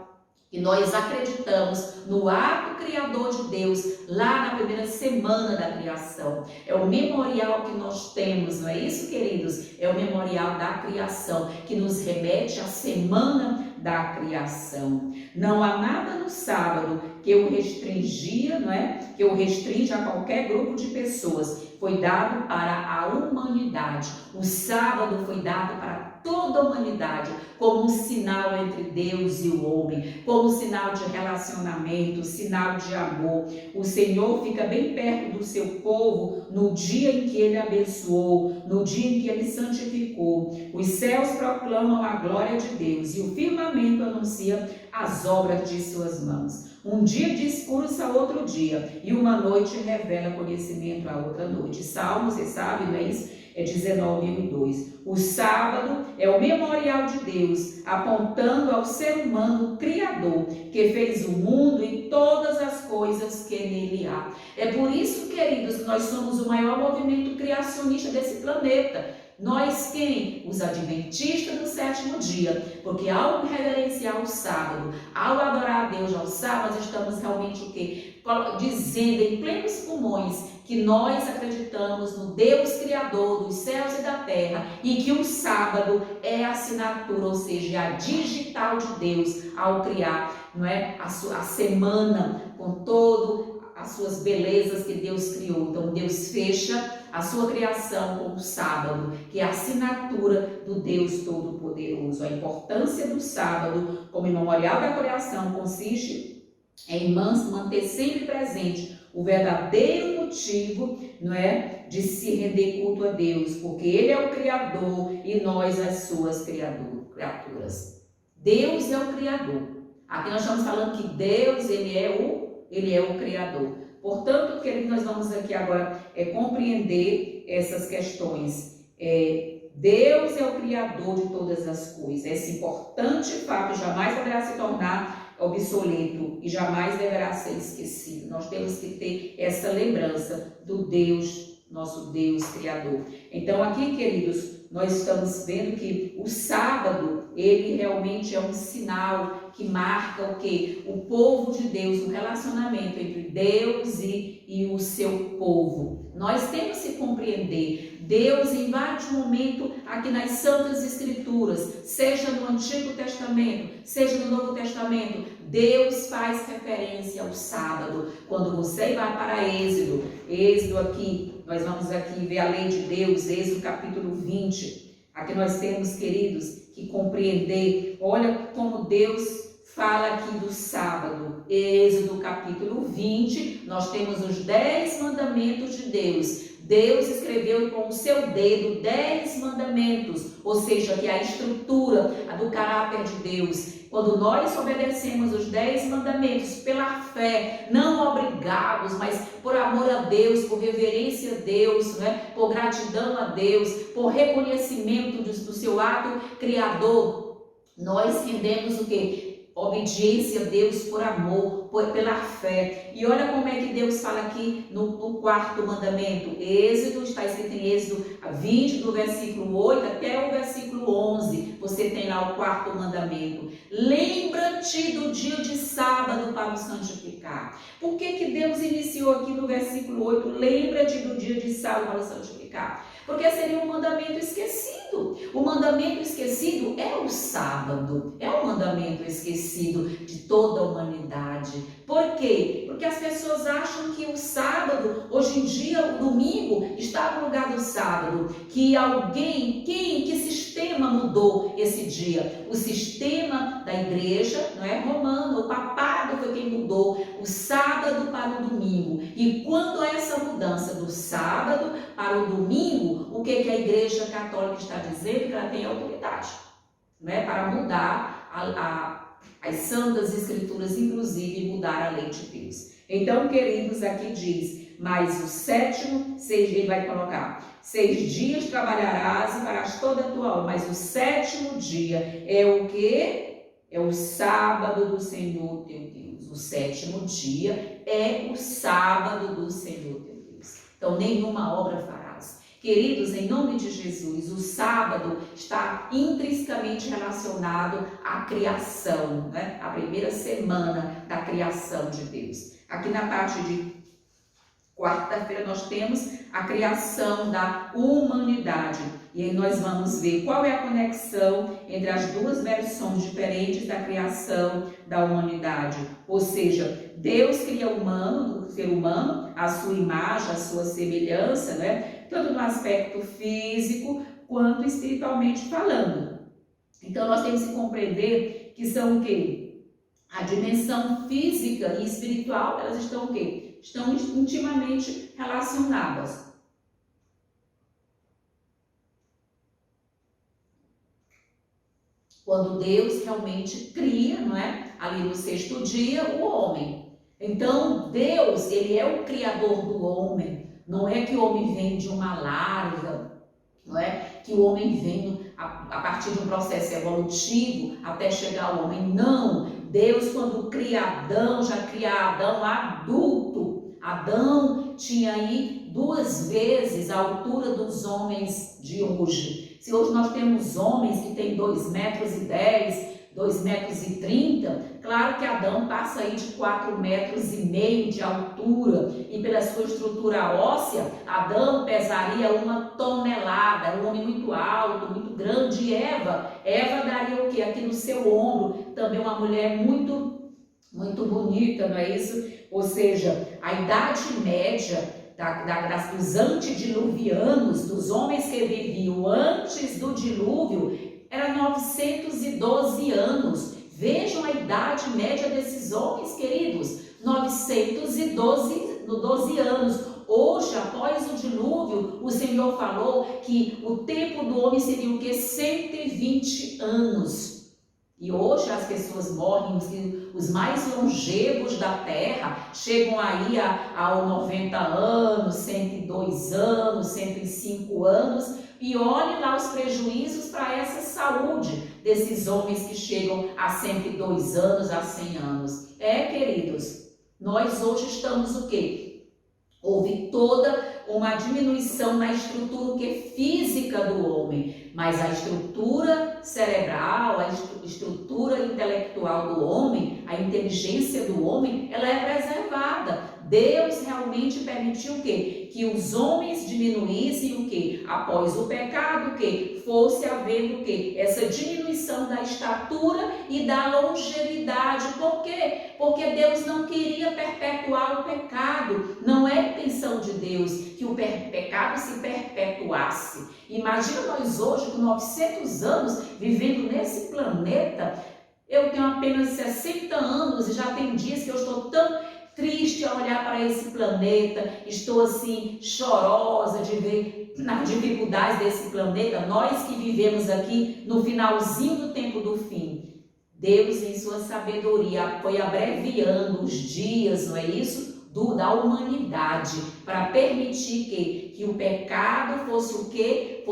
que nós acreditamos no ato criador de Deus lá na primeira semana da criação. É o memorial que nós temos, não é isso, queridos? É o memorial da criação que nos remete à semana da criação. Não há nada no sábado que o restringia, não é? Que o restringe a qualquer grupo de pessoas. Foi dado para a humanidade. O sábado foi dado para toda a humanidade, como um sinal entre Deus e o homem, como um sinal de relacionamento, sinal de amor. O Senhor fica bem perto do seu povo no dia em que ele abençoou, no dia em que ele santificou. Os céus proclamam a glória de Deus e o firmamento anuncia as obras de suas mãos. Um dia discursa outro dia e uma noite revela conhecimento a outra noite. Salmos, você sabe, não é isso? É 19:2. O sábado é o memorial de Deus, apontando ao ser humano criador, que fez o mundo e todas as coisas que nele há. É por isso, queridos, que nós somos o maior movimento criacionista desse planeta. Nós quem? Os adventistas do 7º dia, porque ao reverenciar o sábado, ao adorar a Deus ao sábado, nós estamos realmente o quê? Dizendo em plenos pulmões que nós acreditamos no Deus Criador dos céus e da terra e que o sábado é a assinatura, ou seja, a digital de Deus ao criar, não é? A semana com todo as suas belezas que Deus criou. Então Deus fecha a sua criação com o sábado, que é a assinatura do Deus Todo-Poderoso. A importância do sábado como memorial da criação consiste em manter sempre presente o verdadeiro motivo, não é, de se render culto a Deus, porque Ele é o Criador e nós as suas criaturas. Deus é o Criador. Aqui nós estamos falando que Deus, Ele é o Criador. Portanto, querido, nós vamos aqui agora compreender essas questões. Deus é o Criador de todas as coisas. Esse importante fato jamais poderá se tornar obsoleto e jamais deverá ser esquecido. Nós temos que ter essa lembrança do Deus, nosso Deus Criador. Então aqui, queridos, nós estamos vendo que o sábado, ele realmente é um sinal que marca o quê? O povo de Deus, o relacionamento entre Deus e o seu povo. Nós temos que compreender Deus em vários momentos aqui nas Santas Escrituras, seja no Antigo Testamento, seja no Novo Testamento, Deus faz referência ao sábado. Quando você vai para Êxodo aqui, nós vamos aqui ver a lei de Deus, Êxodo capítulo 20. Aqui nós temos, queridos, que compreender, olha como Deus fala aqui do sábado. Êxodo capítulo 20, nós temos os 10 mandamentos de Deus. Deus escreveu com o seu dedo 10 mandamentos, ou seja, que é a estrutura do caráter de Deus. Quando nós obedecemos os 10 mandamentos pela fé, não obrigados, mas por amor a Deus, por reverência a Deus, né? Por gratidão a Deus, por reconhecimento do seu ato criador, nós rendemos o quê? Obediência a Deus por amor, pela fé. E olha como é que Deus fala aqui no quarto mandamento. Êxodo, está escrito em Êxodo 20, do versículo 8 até o versículo 11. Você tem lá o quarto mandamento. Lembra-te do dia de sábado para o santificar. Por que Deus iniciou aqui no versículo 8? Lembra-te do dia de sábado para o santificar. Porque seria um mandamento esquecido. O mandamento esquecido é o sábado. É um mandamento esquecido de toda a humanidade. Por quê? Porque as pessoas acham que o sábado, hoje em dia, o domingo, está no lugar do sábado. Que alguém, que sistema mudou esse dia? O sistema da igreja, não é, romana, o papado foi quem mudou o sábado para o domingo. E quando essa mudança do sábado para o domingo, o que a Igreja Católica está dizendo? Que ela tem autoridade, não é, para mudar as Santas Escrituras, inclusive mudar a lei de Deus. Então, queridos, aqui diz, mas o sétimo, ele vai colocar, 6 dias trabalharás e farás toda a tua obra, mas o sétimo dia é o quê? É o sábado do Senhor teu Deus. O sétimo dia é o sábado do Senhor teu Deus. Então, nenhuma obra farás. Queridos, em nome de Jesus, o sábado está intrinsecamente relacionado à criação, né? A primeira semana da criação de Deus. Aqui na parte de quarta-feira nós temos a criação da humanidade. E aí nós vamos ver qual é a conexão entre as duas versões diferentes da criação da humanidade. Ou seja, Deus cria o ser humano, a sua imagem, a sua semelhança, né? Tanto no aspecto físico quanto espiritualmente falando. Então nós temos que compreender que são o quê? A dimensão física e espiritual, elas estão o quê? Estão intimamente relacionadas. Quando Deus realmente cria, não é? Ali no sexto dia, o homem. Então, Deus, ele é o criador do homem. Não é que o homem vem de uma larva, não é? Que o homem vem a partir de um processo evolutivo até chegar ao homem. Não. Deus, quando cria Adão, já cria Adão adulto. Adão tinha aí 2 vezes a altura dos homens de hoje. Se hoje nós temos homens que têm 2,10 metros, 2,30 metros, claro que Adão passa aí de 4,5 metros de altura, e pela sua estrutura óssea, Adão pesaria 1 tonelada, era um homem muito alto, muito grande. E Eva daria o quê? Aqui no seu ombro, também uma mulher muito, muito bonita, não é isso? Ou seja, a idade média dos antediluvianos, dos homens que viviam antes do dilúvio, era 912 anos. Vejam a idade média desses homens, queridos, 912 anos. Hoje, após o dilúvio, o Senhor falou que o tempo do homem seria o quê? 120 anos. E hoje as pessoas morrem, os mais longevos da Terra chegam aí aos 90 anos, 102 anos, 105 anos. E olhe lá os prejuízos para essa saúde desses homens que chegam a 102 anos, a 100 anos. Queridos, nós hoje estamos o quê? Houve toda uma diminuição na estrutura física do homem, mas a estrutura cerebral, a estrutura intelectual do homem, a inteligência do homem, ela é preservada. Deus realmente permitiu o quê? Que os homens diminuíssem o quê? Após o pecado, o quê? Fosse havendo o quê? Essa diminuição da estatura e da longevidade. Por quê? Porque Deus não queria perpetuar o pecado. Não é intenção de Deus que o pecado se perpetuasse. Imagina nós hoje, com 900 anos, vivendo nesse planeta. Eu tenho apenas 60 anos e já tem dias que eu estou tão triste a olhar para esse planeta, estou assim chorosa de ver as dificuldades desse planeta, nós que vivemos aqui no finalzinho do tempo do fim. Deus, em sua sabedoria, foi abreviando os dias, não é isso? Da humanidade, para permitir que o pecado fosse o quê?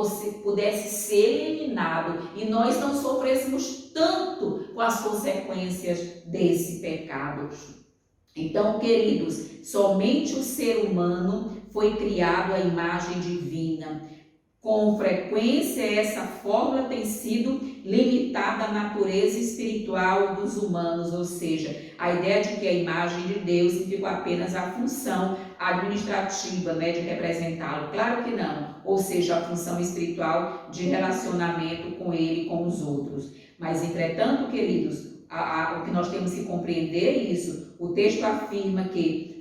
Pudesse ser eliminado e nós não sofrêssemos tanto com as consequências desse pecado. Então, queridos, somente o ser humano foi criado à imagem divina. Com frequência, essa fórmula tem sido limitada à natureza espiritual dos humanos, ou seja, a ideia de que a imagem de Deus ficou apenas a função administrativa, né, de representá-lo. Claro que não, ou seja, a função espiritual de relacionamento com Ele e com os outros. Mas, entretanto, queridos, o que nós temos que compreender é isso. O texto afirma que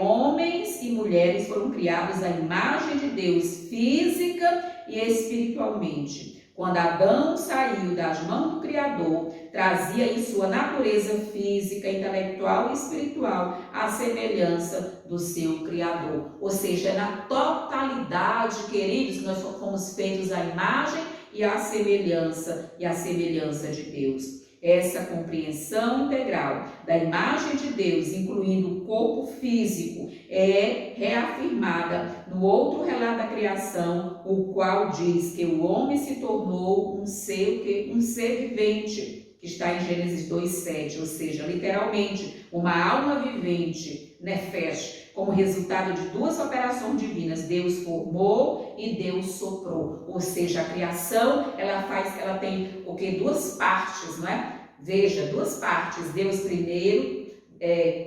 homens e mulheres foram criados à imagem de Deus, física e espiritualmente. Quando Adão saiu das mãos do Criador, trazia em sua natureza física, intelectual e espiritual a semelhança do seu Criador. Ou seja, é na totalidade, queridos, que nós fomos feitos à imagem e à semelhança de Deus. Essa compreensão integral da imagem de Deus, incluindo o corpo físico, é reafirmada no outro relato da criação, o qual diz que o homem se tornou um ser vivente, que está em Gênesis 2:7, ou seja, literalmente, uma alma vivente, nefesh, como resultado de duas operações divinas. Deus formou e Deus soprou. Ou seja, a criação, ela tem o que? Duas partes, não é? Veja, duas partes. Deus primeiro,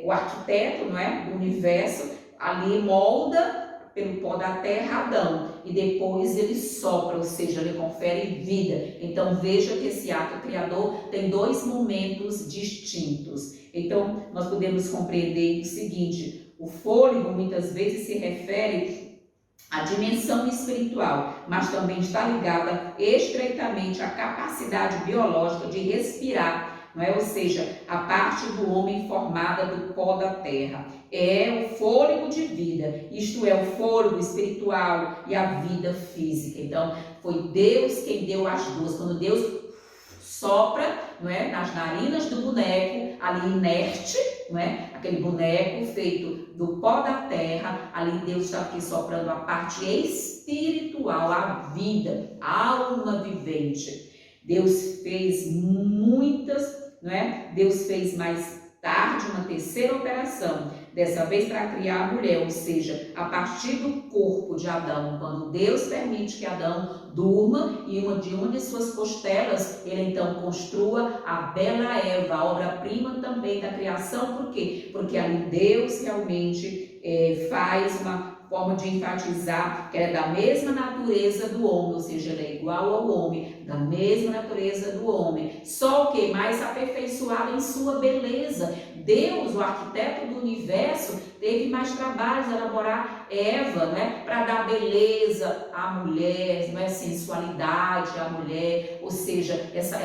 o arquiteto, não é? Do universo, ali molda pelo pó da terra Adão. E depois ele sopra, ou seja, ele confere vida. Então veja que esse ato criador tem dois momentos distintos. Então nós podemos compreender o seguinte: o fôlego muitas vezes se refere à dimensão espiritual, mas também está ligada estreitamente à capacidade biológica de respirar, não é? Ou seja, a parte do homem formada do pó da terra. É o fôlego de vida, isto é, o fôlego espiritual e a vida física. Então, foi Deus quem deu as duas. Quando Deus sopra, não é, nas narinas do boneco, ali inerte, não é, aquele boneco feito do pó da terra, ali Deus está aqui soprando a parte espiritual, a vida, a alma vivente. Deus fez muitas, não é? Deus fez mais tarde uma terceira operação, dessa vez para criar a mulher, ou seja, a partir do corpo de Adão, quando Deus permite que Adão durma e de uma de suas costelas, ele então construa a bela Eva, a obra-prima também da criação. Por quê? Porque ali Deus realmente faz uma forma de enfatizar que ela é da mesma natureza do homem, ou seja, ela é igual ao homem, da mesma natureza do homem, só que mais aperfeiçoada em sua beleza. Deus, o arquiteto do universo, teve mais trabalho de elaborar Eva, né, para dar beleza à mulher, não é, sensualidade à mulher, ou seja, essa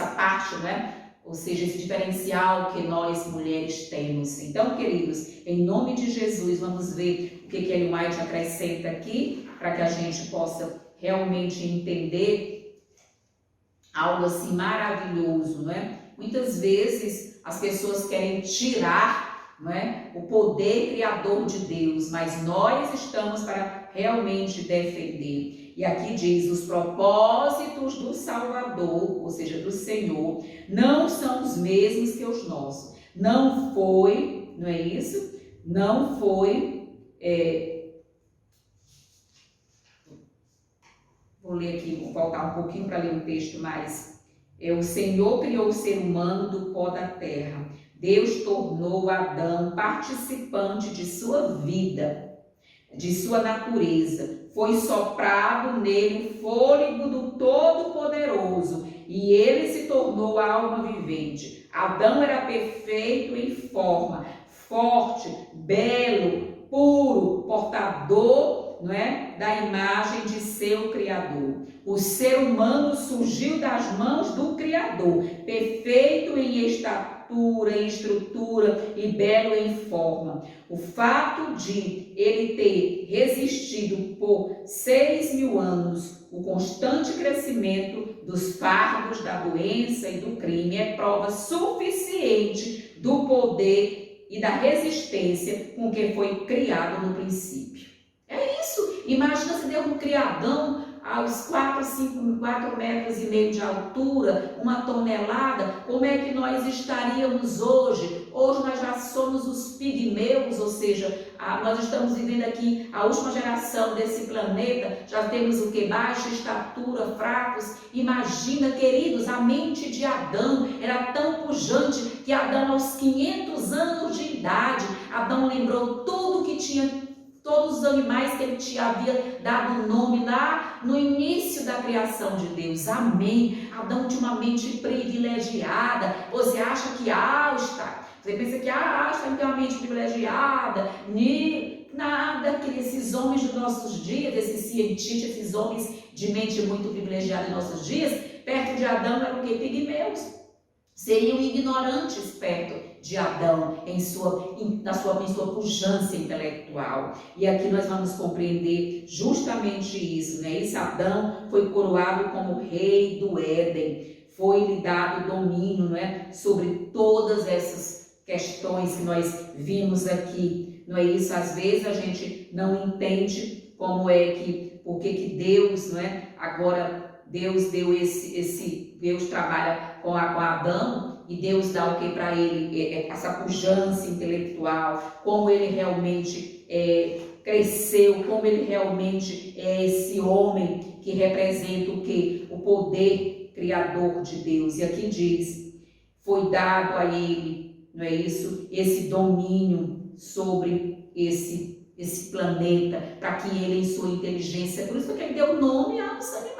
parte, não é? Ou seja, esse diferencial que nós mulheres temos. Então, queridos, em nome de Jesus, vamos ver o que Ellen White acrescenta aqui, para que a gente possa realmente entender algo assim maravilhoso, não é? Muitas vezes as pessoas querem tirar, não é, o poder criador de Deus, mas nós estamos para realmente defender. E aqui diz: os propósitos do Salvador, ou seja, do Senhor, não são os mesmos que os nossos. Não foi, não é isso? Não foi, vou ler aqui, vou voltar um pouquinho para ler um texto mais. O Senhor criou o ser humano do pó da terra. Deus tornou Adão participante de sua vida, de sua natureza. Foi soprado nele o fôlego do Todo-Poderoso e ele se tornou a alma vivente. Adão era perfeito em forma, forte, belo, puro, portador, não é, da imagem de seu Criador. O ser humano surgiu das mãos do Criador, perfeito em estatura, em estrutura e belo em forma. O fato de ele ter resistido por 6.000 anos o constante crescimento dos fardos da doença e do crime é prova suficiente do poder e da resistência com que foi criado no princípio. É isso. Imagina se Deus não cria Adão aos 4 metros e meio de altura, 1 tonelada, como é que nós estaríamos hoje? Hoje nós já somos os pigmeus, ou seja, nós estamos vivendo aqui a última geração desse planeta, já temos o que? Baixa estatura, fracos. Imagina, queridos, a mente de Adão era tão pujante que Adão, aos 500 anos de idade, Adão lembrou tudo que tinha, todos os animais que ele havia dado nome lá no início da criação de Deus. Amém. Adão tinha uma mente privilegiada. Você acha que Einstein, você pensa que Einstein tem uma mente privilegiada? Nada, que esses homens dos nossos dias, esses cientistas, esses homens de mente muito privilegiada em nossos dias, perto de Adão eram o que? Pigmeus. Seriam ignorantes perto de Adão em sua pujança intelectual. E aqui nós vamos compreender justamente isso, né? Esse Adão foi coroado como rei do Éden, foi-lhe dado domínio, não é? Sobre todas essas questões que nós vimos aqui, não é isso? Às vezes a gente não entende como é que, por que Deus, não é? Agora Deus deu Deus trabalha com Adão e Deus dá o que para ele? Essa pujança intelectual, como ele realmente cresceu, como ele realmente é esse homem que representa o que? O poder criador de Deus. E aqui diz, foi dado a ele, não é isso? Esse domínio sobre esse planeta, para que ele, em sua inteligência, por isso que ele deu nome aos animais.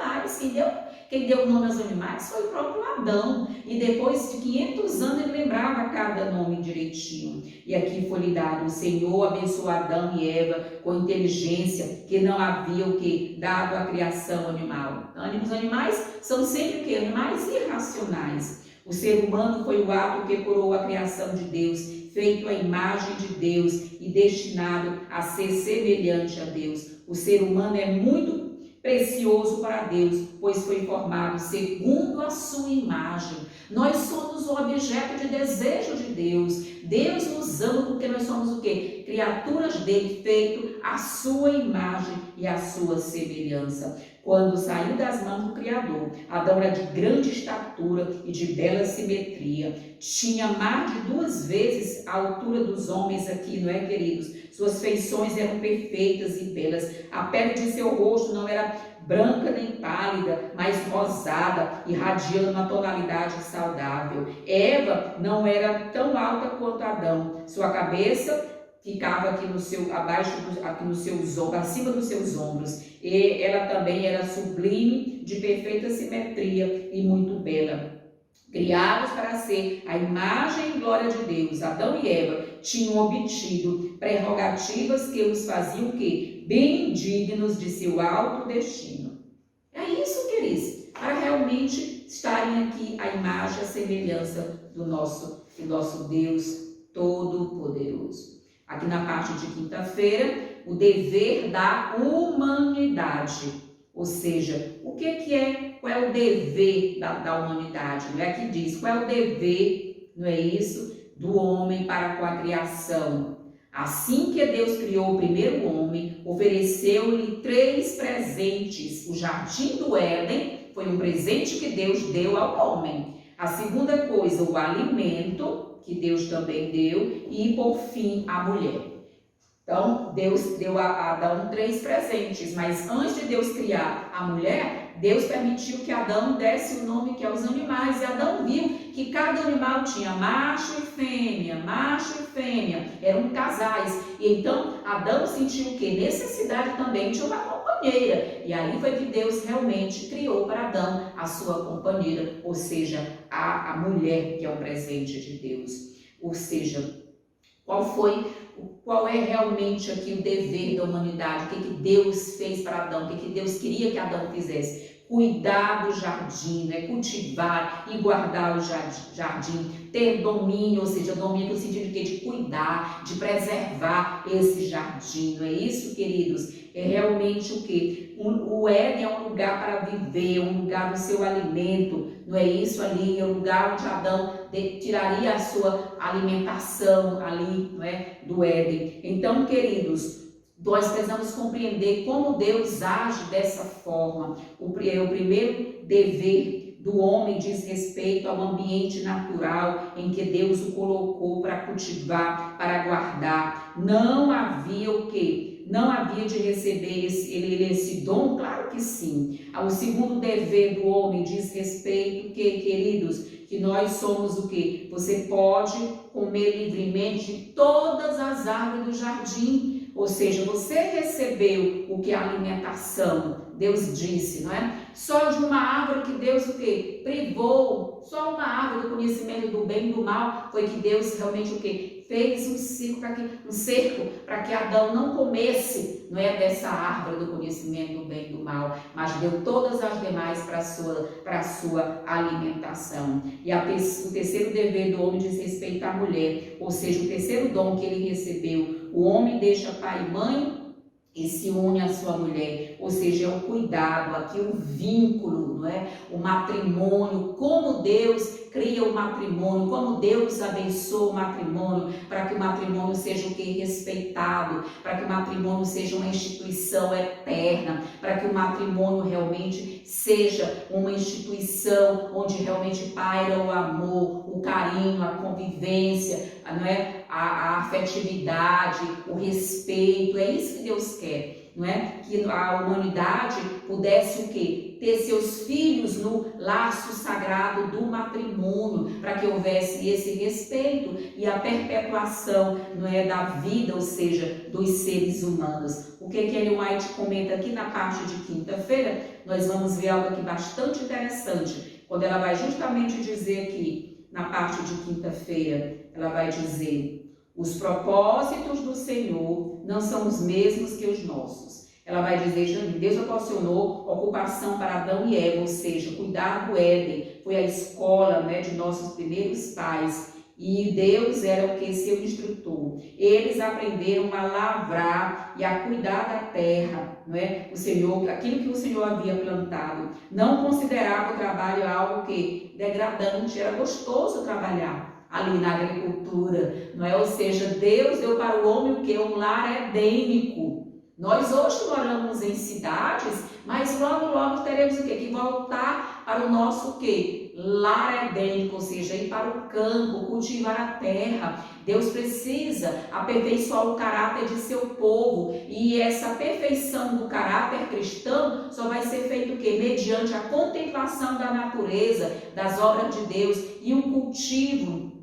Quem deu nome aos animais foi o próprio Adão, e depois de 500 anos ele lembrava cada nome direitinho. E aqui foi lhe dado, o Senhor abençoou Adão e Eva com inteligência que não havia o que? Dado à criação animal. Os animais são sempre o que? Animais irracionais. O ser humano foi o ato que coroou a criação de Deus, feito à imagem de Deus e destinado a ser semelhante a Deus. O ser humano é muito precioso para Deus, pois foi formado segundo a sua imagem. Nós somos o objeto de desejo de Deus. Deus nos ama porque nós somos o quê? Criaturas dele, feito à sua imagem e à sua semelhança. Quando saiu das mãos do Criador, Adão era de grande estatura e de bela simetria. Tinha mais de 2 vezes a altura dos homens aqui, não é, queridos? Suas feições eram perfeitas e belas. A pele de seu rosto não era branca nem pálida, mas rosada, irradiando uma tonalidade saudável. Eva não era tão alta quanto Adão. Sua cabeça ficava aqui acima dos seus ombros. E ela também era sublime, de perfeita simetria e muito bela. Criados para ser a imagem e glória de Deus, Adão e Eva tinham obtido prerrogativas que os faziam o quê? Bem dignos de seu alto destino. É isso, queridos, para realmente estarem aqui a imagem e a semelhança do nosso Deus Todo-Poderoso. Aqui na parte de quinta-feira, o dever da humanidade. Ou seja, o que é, qual é o dever da humanidade? Não é que diz, qual é o dever, não é isso, do homem para com a criação? Assim que Deus criou o primeiro homem, ofereceu-lhe 3 presentes. O jardim do Éden foi um presente que Deus deu ao homem. A segunda coisa, o alimento, que Deus também deu, e por fim, a mulher. Então, Deus deu a Adão 3 presentes, mas antes de Deus criar a mulher, Deus permitiu que Adão desse o nome que é os animais, e Adão viu que cada animal tinha macho e fêmea, eram casais, e então Adão sentiu o quê? Necessidade também de uma companheira, e aí foi que Deus realmente criou para Adão a sua companheira, ou seja, a mulher, que é um presente de Deus. Ou seja, qual é realmente aqui o dever da humanidade? O que Deus fez para Adão? O que Deus queria que Adão fizesse? Cuidar do jardim, né? Cultivar e guardar o jardim, ter domínio, ou seja, domínio no sentido de quê? De cuidar, de preservar esse jardim, não é isso, queridos? É realmente o quê? O Éden é um lugar para viver, um lugar do seu alimento, não é isso ali? É o lugar onde Adão tiraria a sua alimentação ali, não é? Do Éden. Então, queridos, Nós precisamos compreender como Deus age dessa forma. O primeiro dever do homem diz respeito ao ambiente natural em que Deus o colocou para cultivar, para guardar. Não havia o quê? Não havia de receber esse dom? Claro que sim. O segundo dever do homem diz respeito, que, queridos, que nós somos o quê? Você pode comer livremente de todas as árvores do jardim. Ou seja, você recebeu o que é alimentação, Deus disse, não é? Só de uma árvore que Deus o quê? Privou, só uma árvore do conhecimento do bem e do mal, foi que Deus realmente o quê? Fez um cerco para que Adão não comesse, não é, dessa árvore do conhecimento do bem e do mal, mas deu todas as demais para a sua alimentação. E o terceiro dever do homem diz respeito à mulher, ou seja, o terceiro dom que ele recebeu. O homem deixa pai e mãe e se une à sua mulher, ou seja, é o cuidado, aqui o vínculo, não é? O matrimônio, como Deus cria o matrimônio, como Deus abençoa o matrimônio, para que o matrimônio seja o que? Respeitado, para que o matrimônio seja uma instituição eterna, para que o matrimônio realmente seja uma instituição onde realmente paira o amor, o carinho, a convivência, não é? A afetividade, o respeito, é isso que Deus quer, não é? Que a humanidade pudesse o quê? Ter seus filhos no laço sagrado do matrimônio, para que houvesse esse respeito e a perpetuação, não é, da vida, ou seja, dos seres humanos. O que Ellen White comenta aqui na parte de quinta-feira, nós vamos ver algo aqui bastante interessante, quando ela vai justamente dizer aqui, na parte de quinta-feira, ela vai dizer: os propósitos do Senhor não são os mesmos que os nossos. Ela vai dizer, Deus proporcionou ocupação para Adão e Eva, ou seja, cuidar do Éden, foi a escola, né, de nossos primeiros pais. E Deus era o que? Seu instrutor. Eles aprenderam a lavrar e a cuidar da terra, não é? O Senhor, aquilo que o Senhor havia plantado. Não considerava o trabalho algo que degradante, era gostoso trabalhar ali na agricultura, não é? Ou seja, Deus deu para o homem o que? Um lar edênico. Nós hoje moramos em cidades, mas logo teremos o quê? Que voltar para o nosso o quê? Lar edênico, ou seja, ir para o campo, cultivar a terra. Deus precisa aperfeiçoar o caráter de seu povo, e essa perfeição do caráter cristão só vai ser feito o quê? Mediante a contemplação da natureza, das obras de Deus e o cultivo.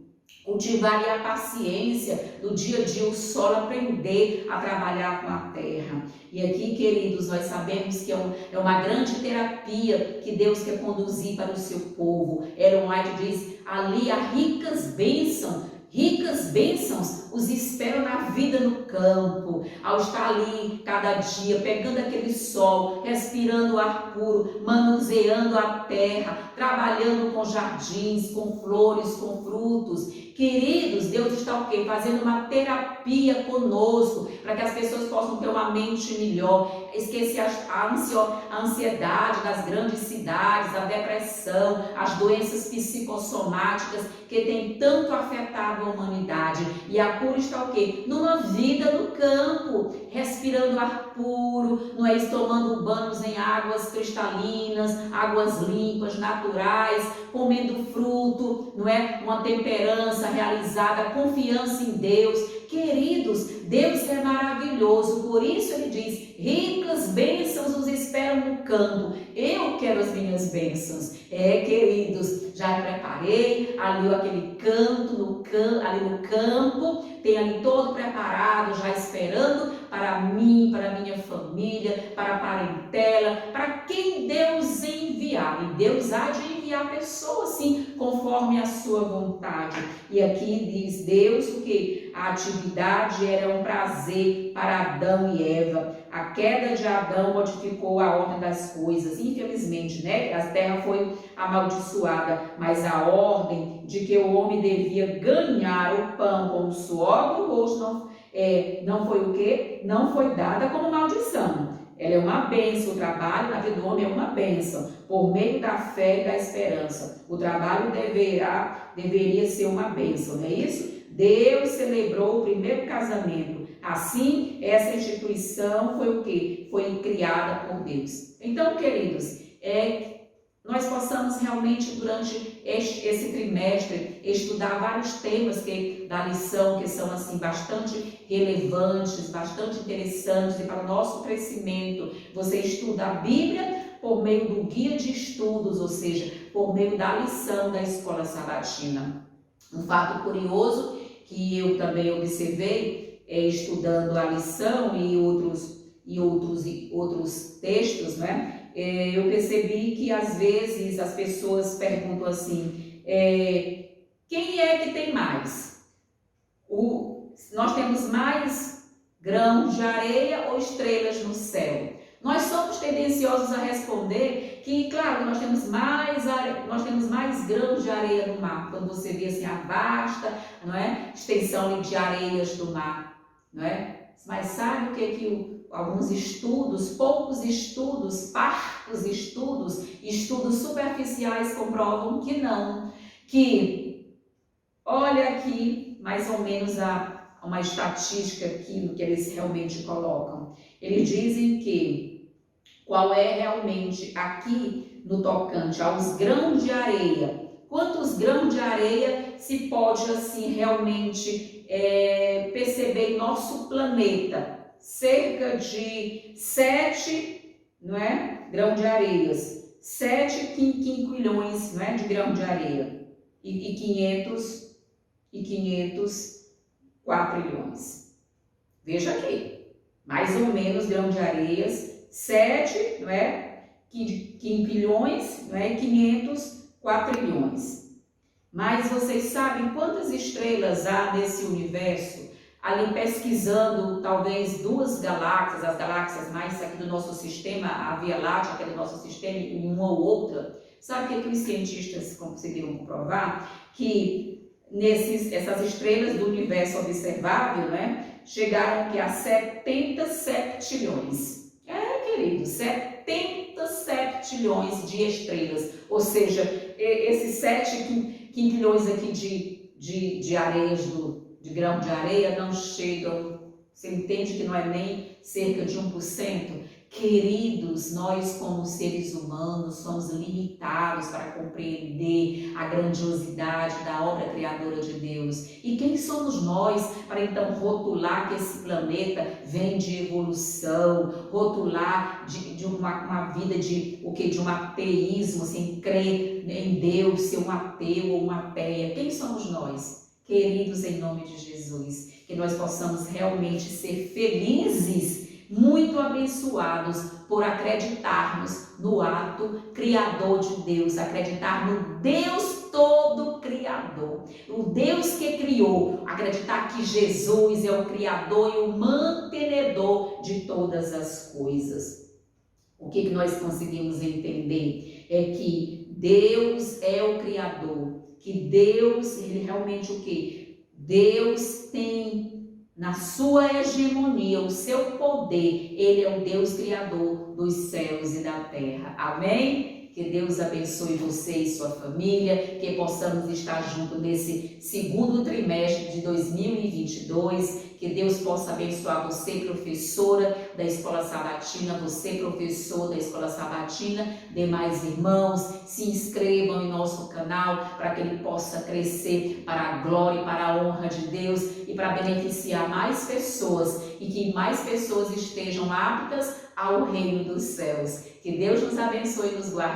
Cultivar a paciência do dia a dia, o solo, aprender a trabalhar com a terra. E aqui, queridos, nós sabemos que é uma grande terapia que Deus quer conduzir para o seu povo. Ellen White diz, ali há ricas bênçãos os esperam na vida no campo, ao estar ali cada dia, pegando aquele sol, respirando o ar puro, manuseando a terra, trabalhando com jardins, com flores, com frutos. Queridos, Deus está o quê? Fazendo uma terapia conosco, para que as pessoas possam ter uma mente melhor, esquecer a ansiedade das grandes cidades, a depressão, as doenças psicossomáticas que têm tanto afetado a humanidade. E a cura está o quê? Numa vida no campo, respirando ar puro, não é? Tomando banhos em águas cristalinas, águas limpas, naturais, comendo fruto, não é? Uma temperança realizada, confiança em Deus. Queridos, Deus é maravilhoso, por isso ele diz, ricas bênçãos nos esperam no campo. Eu quero as minhas bênçãos. Queridos, já preparei ali aquele canto ali no campo, tem ali todo preparado, já esperando para mim, para minha família, para a parentela, para quem Deus enviar. E Deus há de enviar pessoas, sim, conforme a sua vontade. E aqui diz Deus o que? A atividade era um prazer para Adão e Eva. A queda de Adão modificou a ordem das coisas, infelizmente, né? A terra foi amaldiçoada, mas a ordem de que o homem devia ganhar o pão com o suor do rosto não foi o quê? Não foi dada como maldição. Ela é uma bênção, o trabalho na vida do homem é uma bênção, por meio da fé e da esperança. O trabalho deveria ser uma bênção, não é isso? Deus celebrou o primeiro casamento Assim, essa instituição foi o quê? Foi criada por Deus. Então, queridos, nós possamos realmente, durante esse trimestre, estudar vários temas da lição que são assim bastante relevantes, bastante interessantes e para o nosso crescimento. Você estuda a Bíblia por meio do guia de estudos, ou seja, por meio da lição da escola sabatina. Um fato curioso que eu também observei, estudando a lição e outros textos, né? Eu percebi que às vezes as pessoas perguntam assim, quem é que tem mais? Nós temos mais grãos de areia ou estrelas no céu? Nós somos tendenciosos a responder que, claro, nós temos mais grãos de areia no mar. Quando você vê assim a vasta, não é, extensão de areias do mar, não é? Mas sabe o que alguns estudos, poucos estudos, parcos estudos superficiais comprovam que não? Que, olha aqui, mais ou menos uma estatística aqui que eles realmente colocam. Eles dizem que qual é realmente aqui no tocante aos grãos de areia, quantos grãos de areia se pode assim realmente perceber em nosso planeta? Cerca de 7, não é, grãos de areias, 7 quinquilhões, não é, de grãos de areia e 500 quatrilhões. Veja aqui, mais ou menos grãos de areias, 7, não é, quinquilhões, não é, e 500 quatrilhões. Mas vocês sabem quantas estrelas há nesse universo? Ali pesquisando talvez 2 galáxias, as galáxias mais aqui do nosso sistema, a Via Láctea, que é do nosso sistema, e uma ou outra. Sabe o que os cientistas conseguiram comprovar? Que essas estrelas do universo observável, né, chegaram aqui a 70 septilhões. Querido, 70 septilhões de estrelas. Ou seja, esses 7 quinquilhões aqui de areias de grão de areia não chegam, você entende que não é nem cerca de 1%? Queridos, nós como seres humanos somos limitados para compreender a grandiosidade da obra criadora de Deus. E quem somos nós para então rotular que esse planeta vem de evolução, rotular de uma vida de um ateísmo, sem crer em Deus, ser um ateu ou uma ateia? Quem somos nós? Queridos, em nome de Jesus, que nós possamos realmente ser felizes, muito abençoados por acreditarmos no ato criador de Deus, acreditar no Deus todo criador, o Deus que criou, acreditar que Jesus é o criador e o mantenedor de todas as coisas. O que nós conseguimos entender é que Deus é o criador, que Deus, ele realmente o que? Deus tem na sua hegemonia, o seu poder, ele é o Deus criador dos céus e da terra. Amém? Que Deus abençoe você e sua família, que possamos estar juntos nesse segundo trimestre de 2022, que Deus possa abençoar você, professora da Escola Sabatina, você, professor da Escola Sabatina, demais irmãos, se inscrevam em nosso canal para que ele possa crescer para a glória e para a honra de Deus e para beneficiar mais pessoas e que mais pessoas estejam aptas ao reino dos céus. Que Deus nos abençoe e nos guarde.